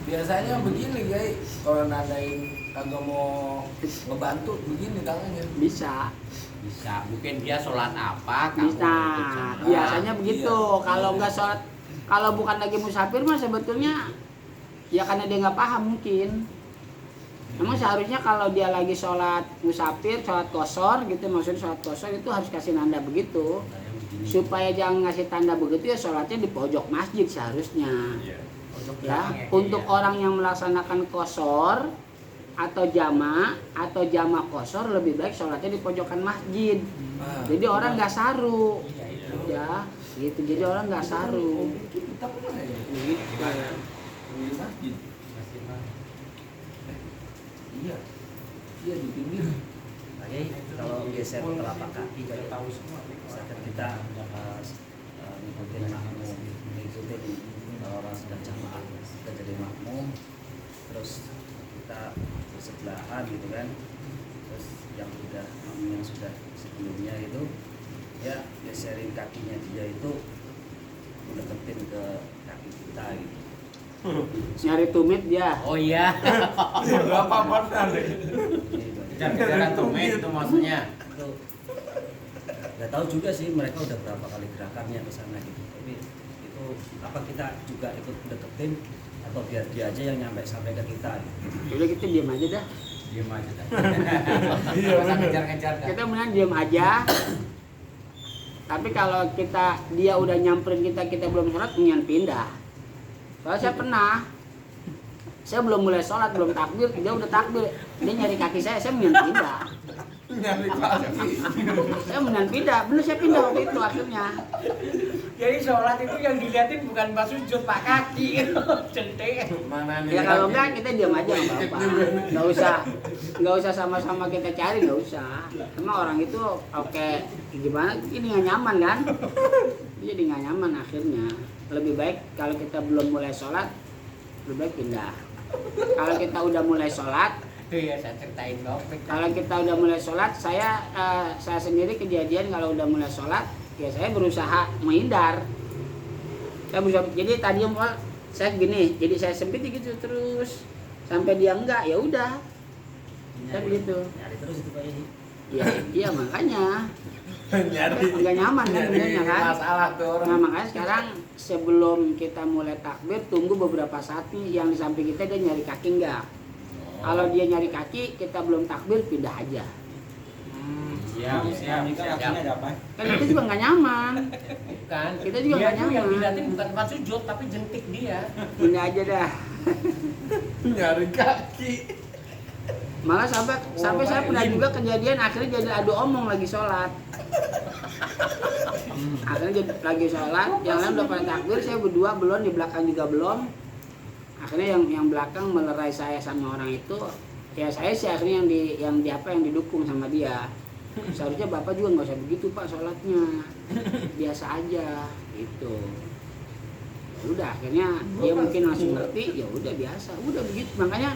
Biasanya begini guys. Kalau nadain kagak mau ngebantu begini tangannya. Bisa. bisa. Mungkin dia sholat apa? kamu Bisa. ikut sholat. Biasanya begitu. Iya. Kalau nggak sholat, kalau bukan lagi musafir mah sebetulnya ya karena dia nggak paham mungkin. Memang seharusnya kalau dia lagi sholat musafir, sholat qashar gitu, maksudnya sholat qashar itu harus kasih nanda begitu. Supaya jangan ngasih tanda begitu ya sholatnya di pojok masjid seharusnya. Ya, untuk orang yang melaksanakan qashar atau jama qashar lebih baik sholatnya di pojokan masjid. Nah, Jadi orang nggak saru, ya, gitu. Jadi orang nggak saru. kita pernah ya? Gitu. Di masjid. Iya. Iya di pinggir. Oke, kalau geser telapak kaki kayak tahu semua. Misalkan kita mengikuti makmum, mengikuti kalau orang sedang jamaah, kita jadi makmum, terus kita bersebelahan gitu kan, terus yang sudah sebelumnya itu ya geserin kakinya dia itu mendeketin ke kaki kita gitu. Nyari tumit dia. Oh iya. Berapa pernah deh? Kejar-kejaran tumit itu maksudnya. Itu nggak tahu juga sih mereka udah berapa kali gerakannya ke sana gitu. Tapi itu apa kita juga ikut deketin atau biar dia aja yang sampai ke kita gitu. Udah kita diam aja dah. Diam aja dah. Iya, Nggak usah bener. ngejar-ngejar dah. Kita mendingan diam aja. Tapi kalau dia udah nyamperin kita belum sholat, mendingan pindah. Soalnya saya pernah, saya belum mulai sholat, belum takbir, dia udah takbir, dia nyari kaki saya mendingan pindah. Nyari kaki. Saya mendingan pindah, bener saya pindah waktu itu akhirnya. Jadi sholat itu yang dilihatin bukan pas sujud pak kaki, centeng. Mana nih? Ya kalau enggak kita diam aja nggak apa-apa. Nggak usah sama-sama kita cari, nggak usah. Emang orang itu oke gimana? Ini nggak nyaman kan? Dia jadi nggak nyaman akhirnya. Lebih baik kalau kita belum mulai sholat, lebih baik pindah. Kalau kita udah mulai sholat, Iya, saya ceritain topik. kalau kita udah mulai sholat, saya sendiri kejadian kalau udah mulai sholat, ya saya berusaha menghindar. Saya berusaha, jadi tadi saya gini, jadi saya sempit gitu terus sampai dia enggak, ya udah. Saya begitu. Nyari terus itu Pak Yai. Iya makanya Nyari. nggak nyaman kan sebenarnya kan. Masalah tuh orang. Nah makanya sekarang sebelum kita mulai takbir, tunggu beberapa saat nih yang di samping kita dia nyari kaki enggak. Kalau dia nyari kaki, kita belum takbir, pindah aja. Siap. Ada apa? Kan kita juga nggak nyaman. Bukan. Kita juga Dia nggak tuh yang nyaman. dilihatin bukan tempat sujud tapi jentik dia. Pindah aja dah. Nyari kaki. Malah sampai saya pernah juga kejadian akhirnya jadi adu omong lagi sholat. Akhirnya jadi lagi sholat, yang lain udah pada takbir, saya berdua belum, di belakang juga belum. Akhirnya yang belakang melerai saya sama orang itu, ya saya sih akhirnya yang didukung sama dia. Seharusnya bapak juga nggak usah begitu pak sholatnya, biasa aja gitu. Ya udah akhirnya dia mungkin langsung ngerti, ya udah biasa, udah begitu. Makanya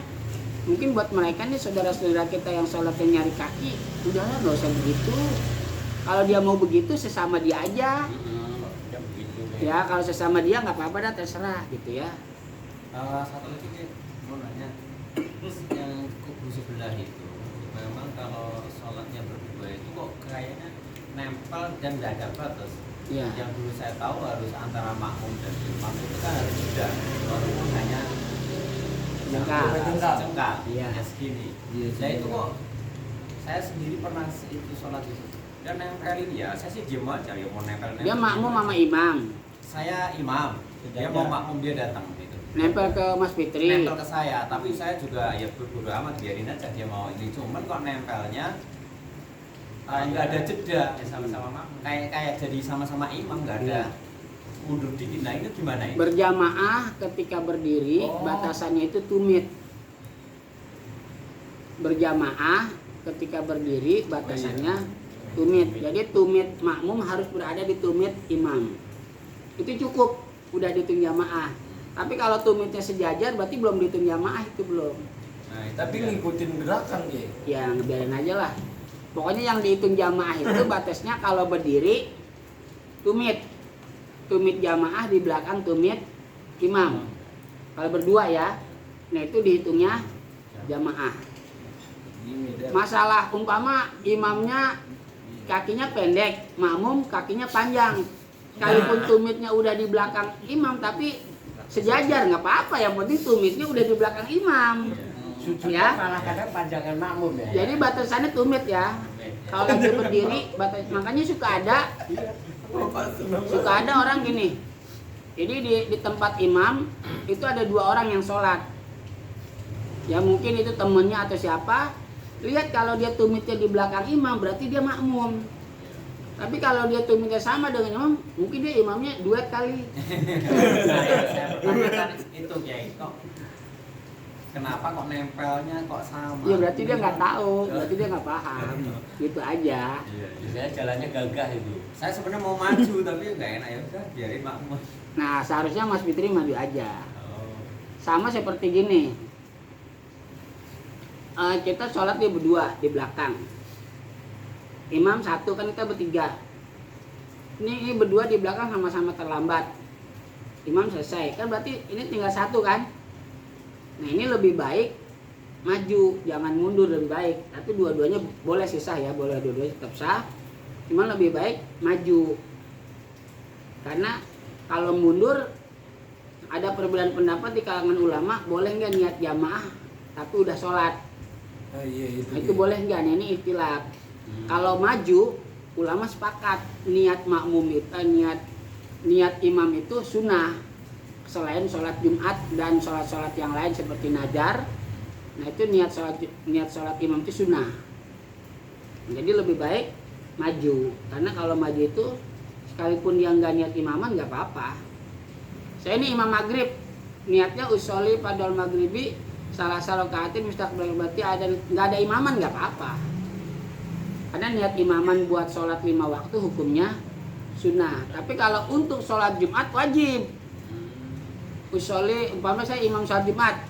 mungkin buat mereka nih saudara-saudara kita yang sholatnya nyari kaki, udahlah nggak usah begitu. Kalau dia mau begitu sesama dia aja, ya kalau sesama dia nggak apa-apa dah, terserah gitu ya. Satu lagi Ki, mau nanya, yang kubu sebelah itu memang kalau sholatnya berdua itu kok kayaknya nempel dan nggak ada batas. Iya. Yang dulu saya tahu harus antara makmum dan imam itu kan harus beda, kalau makanya Jengkal. Iya. ya segini. Iya, Nah itu segini. kok saya sendiri pernah itu sholat itu dan nempelin ya, saya sih diem aja ya mau nempel. Dia makmum sama imam, Saya imam, dia mau makmum dia datang gitu. nempel ke Mas Fitri. Nempel ke saya, tapi saya juga ya bodo amat biarin aja dia mau ini. Cuman kok nempelnya nggak ada jeda, sama-sama makmum. Kayak jadi sama-sama imam nggak ada mundur dikit. Nah itu gimana ini? Berjamaah ketika berdiri, batasannya itu tumit. Berjamaah ketika berdiri, batasannya tumit. Jadi tumit makmum harus berada di tumit imam. Itu cukup, udah dihitung jamaah. Tapi kalau tumitnya sejajar berarti belum dihitung jamaah, itu belum. Nah, itu Tapi dia. ngikutin gerakan ya. Ya ngebiarin aja lah. Pokoknya yang dihitung jamaah itu batasnya kalau berdiri tumit. Tumit jamaah di belakang tumit imam. Kalau berdua ya. Nah itu dihitungnya jamaah. Gini dah. Masalah umpama imamnya kakinya pendek, makmum kakinya panjang. Sekalipun tumitnya udah di belakang imam tapi sejajar nggak apa-apa, yang penting tumitnya udah di belakang imam. Sujudnya Ya. malah kadang panjangan makmum ya. Jadi batasannya tumit ya. Kalau lagi berdiri, makanya suka ada orang gini. Jadi di tempat imam itu ada dua orang yang sholat. Ya mungkin itu temennya atau siapa. Lihat kalau dia tumitnya di belakang imam berarti dia makmum. Tapi kalau dia tumitnya sama dengan imam, mungkin dia imamnya duet kali. Nah, yang saya pertanyakan itu Kiai, kok kenapa kok nempelnya kok sama? Ya berarti dia nggak tahu, berarti dia nggak paham. Gitu aja. Saya jalannya gagah itu. Saya sebenarnya mau maju tapi nggak enak, ya udah biarin makmum. Nah seharusnya Mas Fitri maju aja. Oh. Sama seperti gini. Kita sholat dia berdua di belakang. Imam satu, kan kita bertiga. Ini berdua di belakang sama-sama terlambat. Imam selesai, kan berarti ini tinggal satu kan. Nah ini lebih baik maju, jangan mundur, lebih baik. Tapi dua-duanya boleh sih sah ya, boleh dua-duanya tetap sah. Cuma lebih baik maju. Karena kalau mundur ada perbedaan pendapat di kalangan ulama, boleh nggak niat jamaah tapi udah sholat. Iya Nah, itu boleh nggak? Nah, ini ikhtilaf. Kalau maju, ulama sepakat niat makmum itu niat imam itu sunnah selain sholat Jumat dan sholat-sholat yang lain seperti nazar. Nah itu niat sholat imam itu sunnah. Jadi lebih baik maju, karena kalau maju itu sekalipun dia nggak niat imaman nggak apa-apa. Saya ini imam maghrib, niatnya usoli padal maghribi salah rokaatin mustaqbal berarti nggak ada imaman nggak apa-apa. Karena niat imaman buat sholat 5 waktu hukumnya sunnah. Tapi kalau untuk sholat Jumat wajib. Usoli, umpama saya imam sholat Jumat,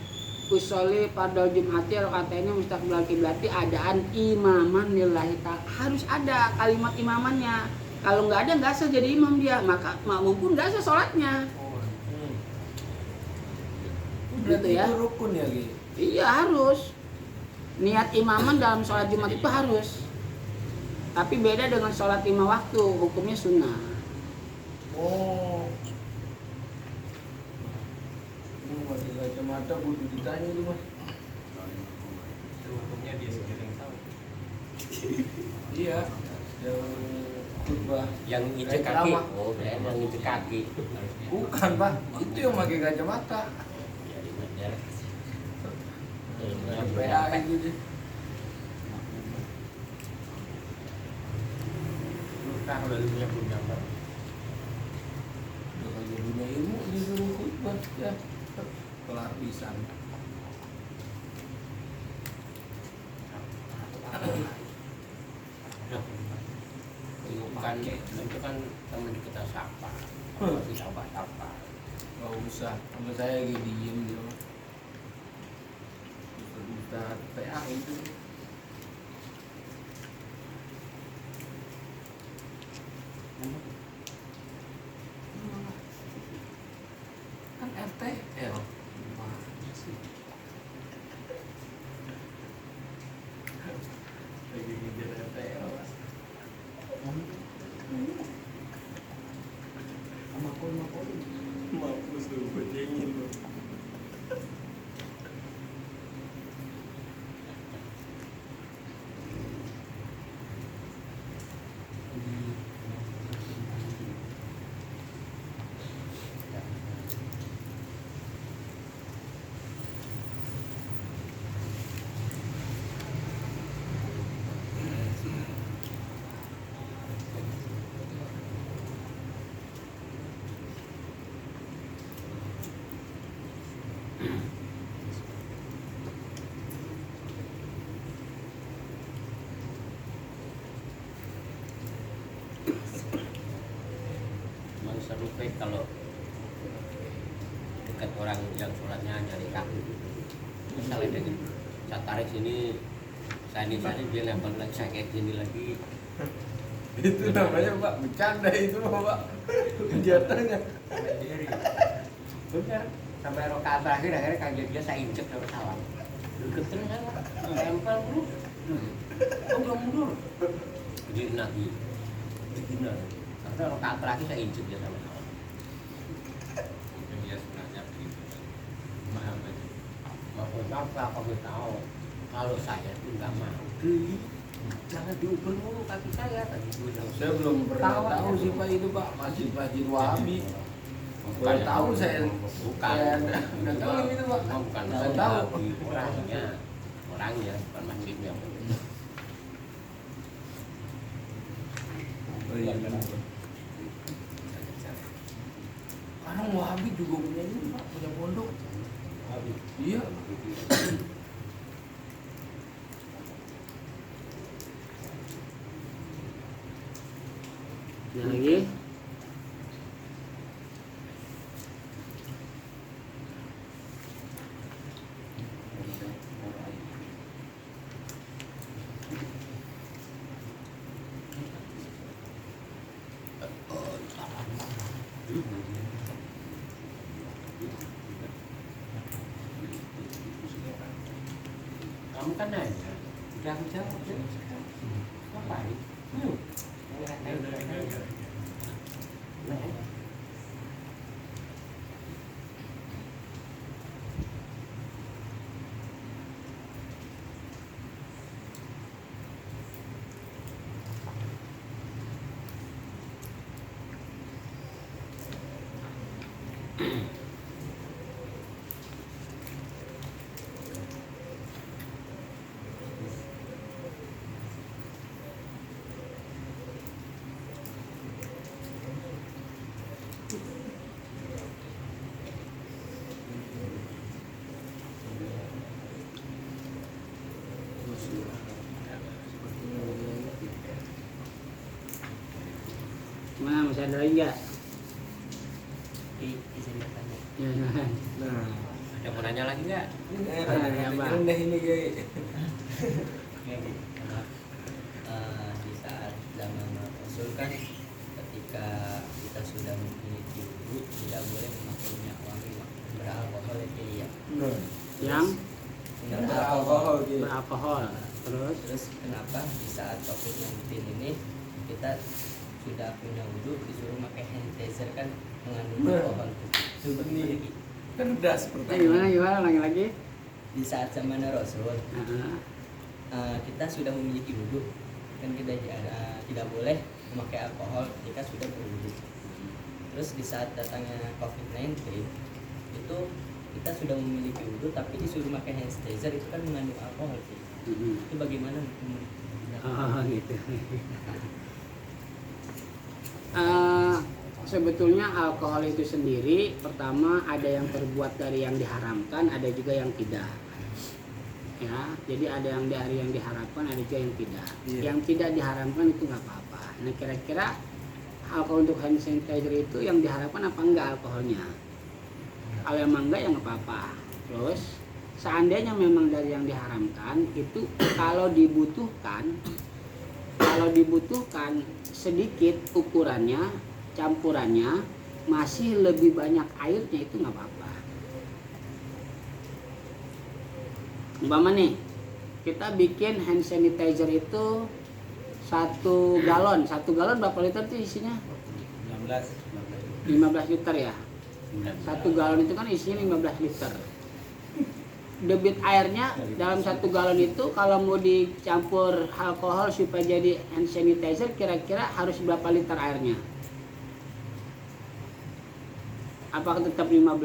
usoli padal Jumati rokaatnya mustaqbal kiblati adaan imaman lillahi ta'ala. Harus ada kalimat imamannya. Kalau nggak ada nggak sah jadi imam dia, maka makmum pun nggak sah sholatnya. Berarti Gitu ya. itu rukun ya gitu. Iya harus. Niat imaman dalam sholat Jumat itu harus. Tapi beda dengan sholat 5 waktu, hukumnya sunnah. Oh. Ini pakai kacamata butuh ditanya itu mas. Hukumnya dia sendiri yang tahu. Iya. Yang khutbah. Yang injek kaki. Oh, yang injek kaki. Bukan pak, itu yang pakai kacamata. PA itu deh. Luka udah punya gambar. Udah kagak punya ilmu disuruh khutbah ya. Kelar pisan. Itu kan teman kita sapa. Kita sapa. Gak usah, sama saya lagi diem dia. Ustaz PA itu. Kan RTL. Lagi ngejar RTL mas. Mampus lu, gue jengin lu. Seru kalau dekat orang yang sholatnya nyari kaki, misalnya dengan saya tarik sini, saya dia lempar lagi, saya kayak gini lagi. Itu namanya pak bercanda itu pak. Jatuhnya. Bener. Sampai rokaat terakhir akhirnya kaget dia saya injek dari salam. Deket terus saya lempar terus, mundur. Jadi nabi, benar. Karena rokaat terakhir saya injek dia sama salam. Dia sebenarnya begitu. Paham aja. Maksudnya apa? Aku tahu. Kalau saya itu nggak mau beli, jangan diukur mulu kaki saya. Saya belum pernah tahu sih pak itu pak masjid Wahabi. Baru tahu saya. Bukan. Udah tahu itu pak. Bukan. Saya tahu. Orangnya bukan masjidnya. Oh, iya. Sekarang Wahabi juga punya ini pak, punya pondok. Iya. Ada lagi? Kamu kan nanya, udah aku jawab ya. Ngapain? Masih ada lagi nggak? Izin bertanya. Jangan. Nah, Ada mau nanya lagi nggak? ini Ya, Pak. rendah ini Kiai. Maaf. Di saat zaman Rasul kan ketika kita sudah memiliki wudu tidak boleh memakai minyak wangi beralkohol ya. Nah, Yang beralkohol gitu. beralkohol. Terus kenapa di saat COVID-19 ini kita sudah punya wudu disuruh pakai hand sanitizer kan mengandung alkohol. Ini cerdas Gimana lagi? Di saat zaman Rasul Heeh. kita sudah memiliki wudu kan kita tidak boleh memakai alkohol ketika sudah berwudu. Terus di saat datangnya COVID-19 itu kita sudah memiliki wudu tapi disuruh pakai hand sanitizer itu kan mengandung alkohol sih. Itu bagaimana hukum? Oh gitu. Sebetulnya alkohol itu sendiri pertama ada yang terbuat dari yang diharamkan, ada juga yang tidak. Ya, jadi ada yang dari yang diharapkan, ada juga yang tidak. Iya. Yang tidak diharamkan itu nggak apa-apa. Nah kira-kira alkohol untuk hand sanitizer itu yang diharapkan apa enggak alkoholnya? Kalau emang enggak ya nggak apa-apa. Terus seandainya memang dari yang diharamkan itu kalau dibutuhkan sedikit ukurannya, campurannya masih lebih banyak airnya itu nggak apa-apa. Umpama nih kita bikin hand sanitizer itu 1 galon berapa liter tuh isinya? 15 liter ya. 1 galon itu kan isinya 15 liter. Debit airnya dalam 1 galon itu kalau mau dicampur alkohol supaya jadi hand sanitizer kira-kira harus berapa liter airnya? Apakah tetap 15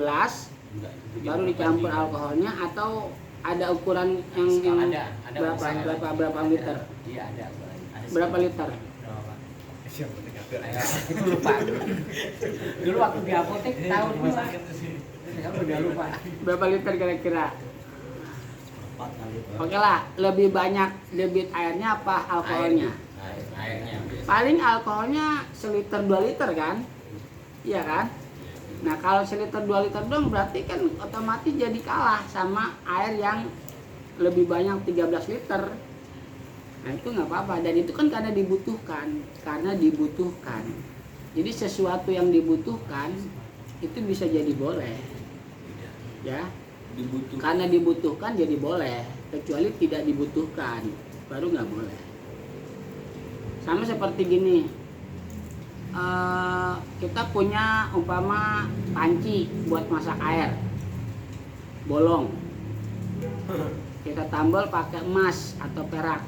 baru dicampur alkoholnya atau ada ukuran yang Ada berapa liter? Iya ada. Berapa liter? Itu lupa. Dulu waktu di apotek tahu dulu. Sekarang udah lupa. Berapa liter kira-kira? Oke lah, lebih banyak debit airnya apa alkoholnya? Airnya. Paling alkoholnya 1 liter 2 liter kan? Iya kan? Nah kalau 1 liter 2 liter dong berarti kan otomatis jadi kalah sama air yang lebih banyak 13 liter. Nah itu nggak apa-apa dan itu kan karena dibutuhkan. Jadi sesuatu yang dibutuhkan itu bisa jadi boleh, ya. Karena dibutuhkan jadi boleh, kecuali tidak dibutuhkan baru nggak boleh. Sama seperti gini, kita punya umpama panci buat masak air, bolong, kita tambal pakai emas atau perak.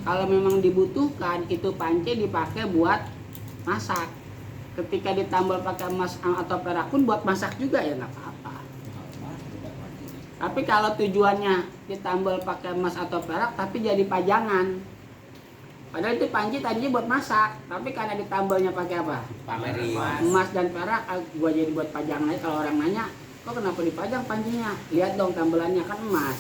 Kalau memang dibutuhkan itu panci dipakai buat masak. Ketika ditambal pakai emas atau perak pun buat masak juga ya nggak apa-apa. Tapi kalau tujuannya ditambal pakai emas atau perak tapi jadi pajangan, padahal itu panci tadinya buat masak, tapi karena ditambalnya pakai apa? Pamerin. Emas dan perak, gua jadi buat pajangan aja. Kalau orang nanya, kok kenapa dipajang pancinya? Lihat dong tambelannya kan emas.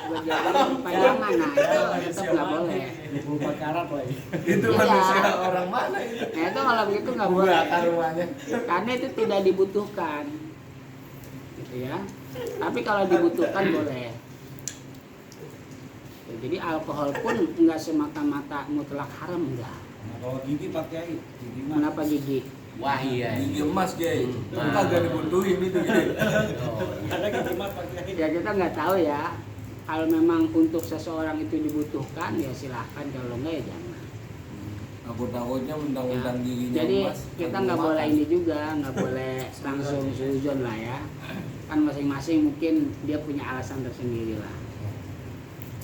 Gua jadi pajangan, nah itu tetap nggak boleh. 24 karat lagi. Itu Iya. manusia orang mana itu? Nah itu kalau begitu nggak boleh. Bakar rumahnya. Karena itu tidak dibutuhkan, gitu ya. Tapi kalau dibutuhkan boleh. Jadi alkohol pun nggak semata-mata mutlak haram, enggak. Nah, kalau gigi pakai gigi mas. Kenapa gigi? Wah iya. Gigi emas Kiai. Nah. Kagak dibutuhin itu Kiai. Ada gigi mas pakai. Ya kita nggak tahu ya. Kalau memang untuk seseorang itu dibutuhkan ya silahkan, kalau enggak ya jangan. Aku takutnya mentang-mentang Ya. giginya Jadi emas. kita kagak nggak boleh makan. ini juga, nggak boleh langsung suzon lah ya. Kan masing-masing mungkin dia punya alasan tersendiri lah.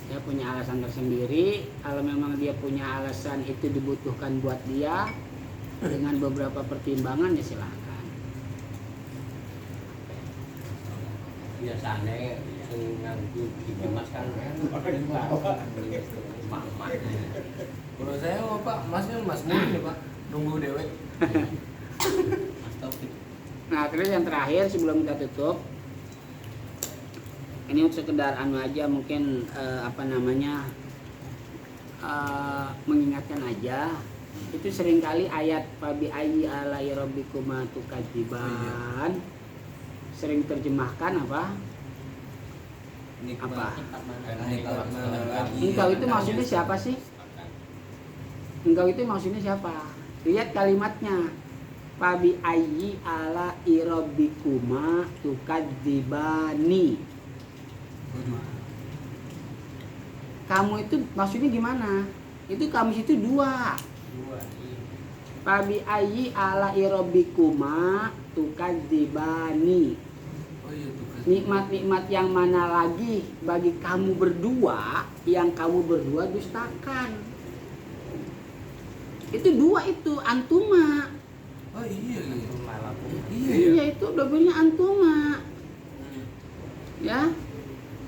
Dia punya alasan tersendiri. Kalau memang dia punya alasan itu dibutuhkan buat dia dengan beberapa pertimbangan ya silahkan. Biasanya yang nganggu gigi mas kan mama. Kalau saya mah Pak, masnya mas murni nih Pak. Nunggu dewek. Mas Taufik. Nah terus yang terakhir sebelum kita tutup, ini untuk sekedar anu aja mungkin mengingatkan aja Itu seringkali ayat fabi ayyi alai rabbikuma tukadziban sering terjemahkan apa? Apa? Engkau itu maksudnya siapa sih? Engkau itu maksudnya siapa? Lihat kalimatnya. Fabi ayyi alai rabbikuma tukadzibani. Kamu itu maksudnya gimana? Itu kamu itu dua. Fabi ayyi alai rabbikuma tukadzibani. Nikmat-nikmat yang mana lagi bagi kamu berdua yang kamu berdua dustakan? Itu dua itu antuma. Oh iya. Iya itu dobernya antuma. Ya.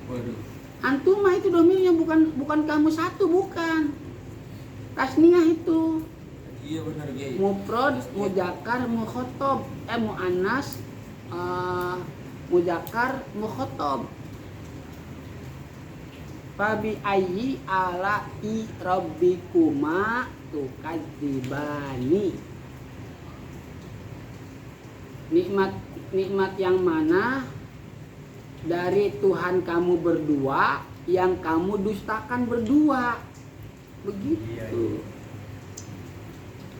Waduh. Antuma itu domirnya bukan kamu satu, bukan. Tasniyah itu. Iya benar Kiai. Mufrad, muzakkar, mukhatab, muannas, muzakkar, mukhatab. Fabi ayyi alai rabbikuma tukadzibani. Nikmat yang mana dari Tuhan kamu berdua yang kamu dustakan berdua. Begitu.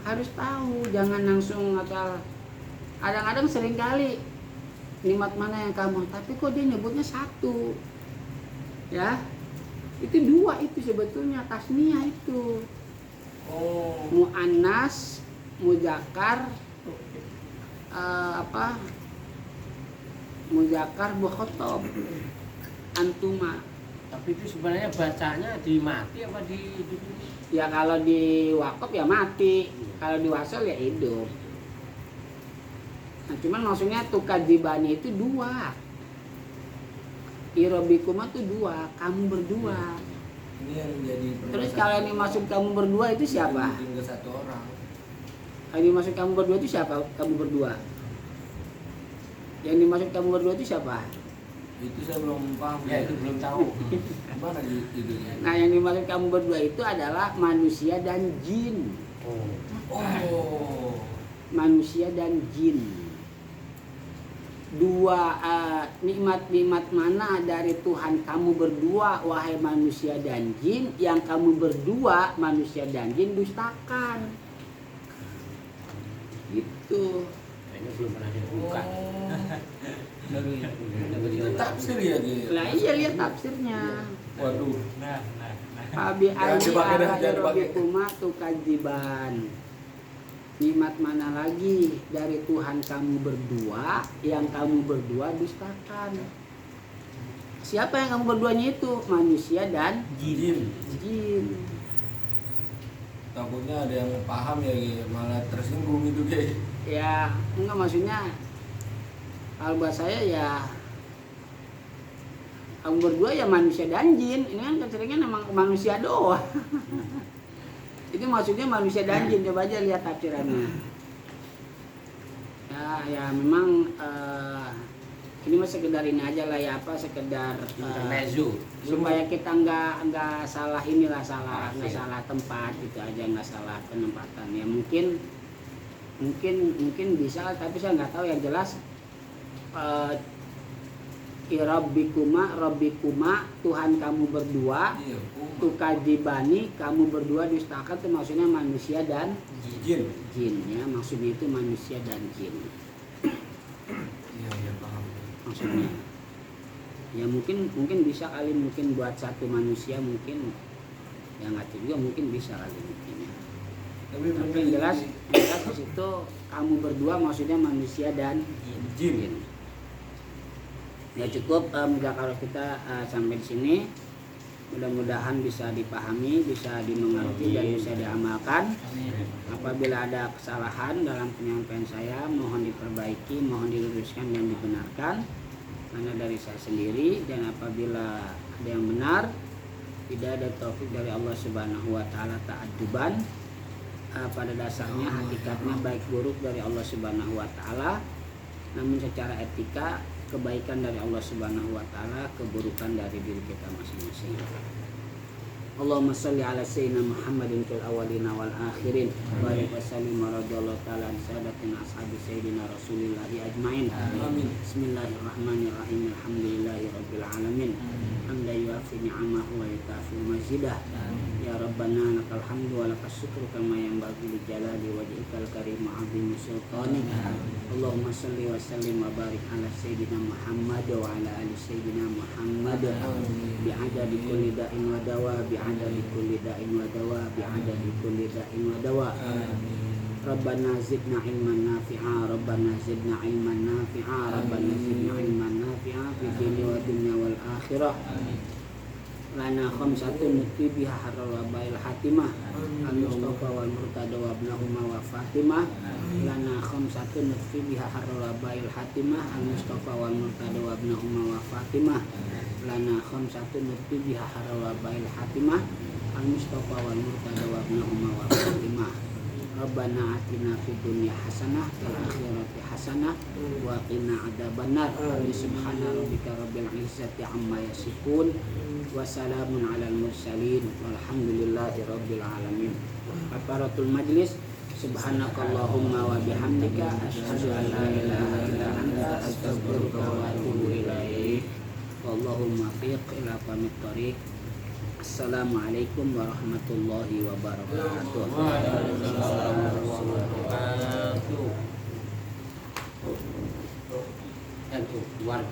Harus tahu, jangan langsung asal. Kadang-kadang seringkali nikmat mana yang kamu, tapi kok dia nyebutnya satu. Ya. Itu dua itu sebetulnya tasniyah itu. Oh. Muannas, muzakkar, muzakkar mukhatab. Antuma. Tapi itu sebenarnya bacanya di mati apa di hidup? Ya kalau di wakaf ya mati, kalau di wasal ya hidup. Nah cuman maksudnya tukadzibani itu dua. Irobikuma itu dua, kamu berdua. Ini yang jadi Terus kalau yang dimaksud kamu berdua itu siapa? Tinggal satu orang. Kalau yang dimaksud kamu berdua itu siapa? Kamu berdua. Yang dimaksud kamu berdua itu siapa? Itu saya belum paham. Ya itu belum tahu. Gimana gitu ya? Nah yang dimaksud kamu berdua itu adalah manusia dan jin. Oh. Manusia dan jin. Dua nikmat-nikmat mana dari Tuhan kamu berdua wahai manusia dan jin yang kamu berdua manusia dan jin dustakan. Gitu. Ini belum pernah dibuka. Itu tafsir ya gitu. Lah iya lihat tafsirnya. Waduh. Fabi Jangan ayyi dipakai dah, ala jangan dipakai. rabbikuma tukadziban. Nikmat mana lagi dari Tuhan kamu berdua yang kamu berdua dustakan? Siapa yang kamu berduanya itu? Manusia dan Jin. jin. Takutnya ada yang paham ya gitu, malah tersinggung gitu kayak. Ya enggak, maksudnya kalau buat saya ya kamu berdua ya manusia dan jin. Ini kan keseringan emang manusia doang. Itu maksudnya manusia dan jin. Coba aja lihat tafsirannya. Ya memang ini mah sekedar ini aja lah ya, apa sekedar Intermezzo. supaya kita nggak salah inilah, nggak salah tempat gitu aja, nggak salah penempatan. Ya mungkin bisa, tapi saya nggak tahu. Yang jelas Rabbikuma Tuhan kamu berdua, Iya. tukadzibani kamu berdua dustakan, itu maksudnya manusia dan Jin. jin ya, maksudnya itu manusia dan jin Iya paham. maksudnya. Ya mungkin bisa kali, mungkin buat satu manusia mungkin ya nggak tahu juga, mungkin bisa kali mungkin ya. Tapi Tapi yang jelas di situ kamu berdua maksudnya manusia dan jin. Ya cukup muzakarah kita sampai di sini. Mudah-mudahan bisa dipahami, bisa dimengerti dan bisa diamalkan. Apabila ada kesalahan dalam penyampaian saya, mohon diperbaiki, mohon diluruskan dan dibenarkan karena dari saya sendiri. Dan apabila ada yang benar, tidak ada taufik dari Allah Subhanahu wa taala, ta'adduban. Pada dasarnya hakikatnya baik buruk dari Allah Subhanahu wa taala, namun secara etika kebaikan dari Allah Subhanahu wa taala, keburukan dari diri kita masing-masing. Allahumma salli ala sayyidina Muhammadin fil awwalina wal akhirin wa sallim radhiyallahu ta'ala an sadatina ashabi sayyidina Rasulillah ajmain. Amin. Bismillahirrahmanirrahim. Alhamdulillahi rabbil alamin. Hamdan yuafi ni'amahu wa yukafi mazidah. Ya Rabbana lakal hamdu wa lakas syukru kama yanbaghi li jalali wajhikal karim wa 'azimi sultanik. Allahumma salli wa sallim wa barik ala sayyidina Muhammad wa ala ali sayyidina Muhammad bi'adadi kulli da'in wa dawa bi'adadi kulli da'in wa dawa bi'adadi kulli da'in wa dawa. Rabbana zidna ilman nafi'a, Rabbana zidna ilman nafi'a, Rabbana zidna ilman nafi'a fid dunya wa dunya wal akhirah. Lana khamsatun nuti biha harral wabail hatimah al-mustafa wal murtada wa ibnahuma wa fatimah. Lana khamsatun nuti biha harral wabail hatimah al-mustafa wal murtada wa ibnahuma wa fatimah. Lana khamsatun nuti biha harral wabail hatimah al-mustafa wal murtada wa ibnahuma wa fatimah. Rabbana atina fid dunya hasanah wal akhirati hasanah wa qina adzabannar. Subhana rabbika rabbil izzati amma yasifun wa salamun alal mursalin walhamdulillahi rabbil alamin. Kafaratul majlis. Subhanakallahumma wa bihamdika asyhadu an la ilaha illa anta astaghfiruka wa atubu ilaik. Wallahumma fiq ila qamit thariq. Assalamualaikum warahmatullahi wabarakatuh. Warga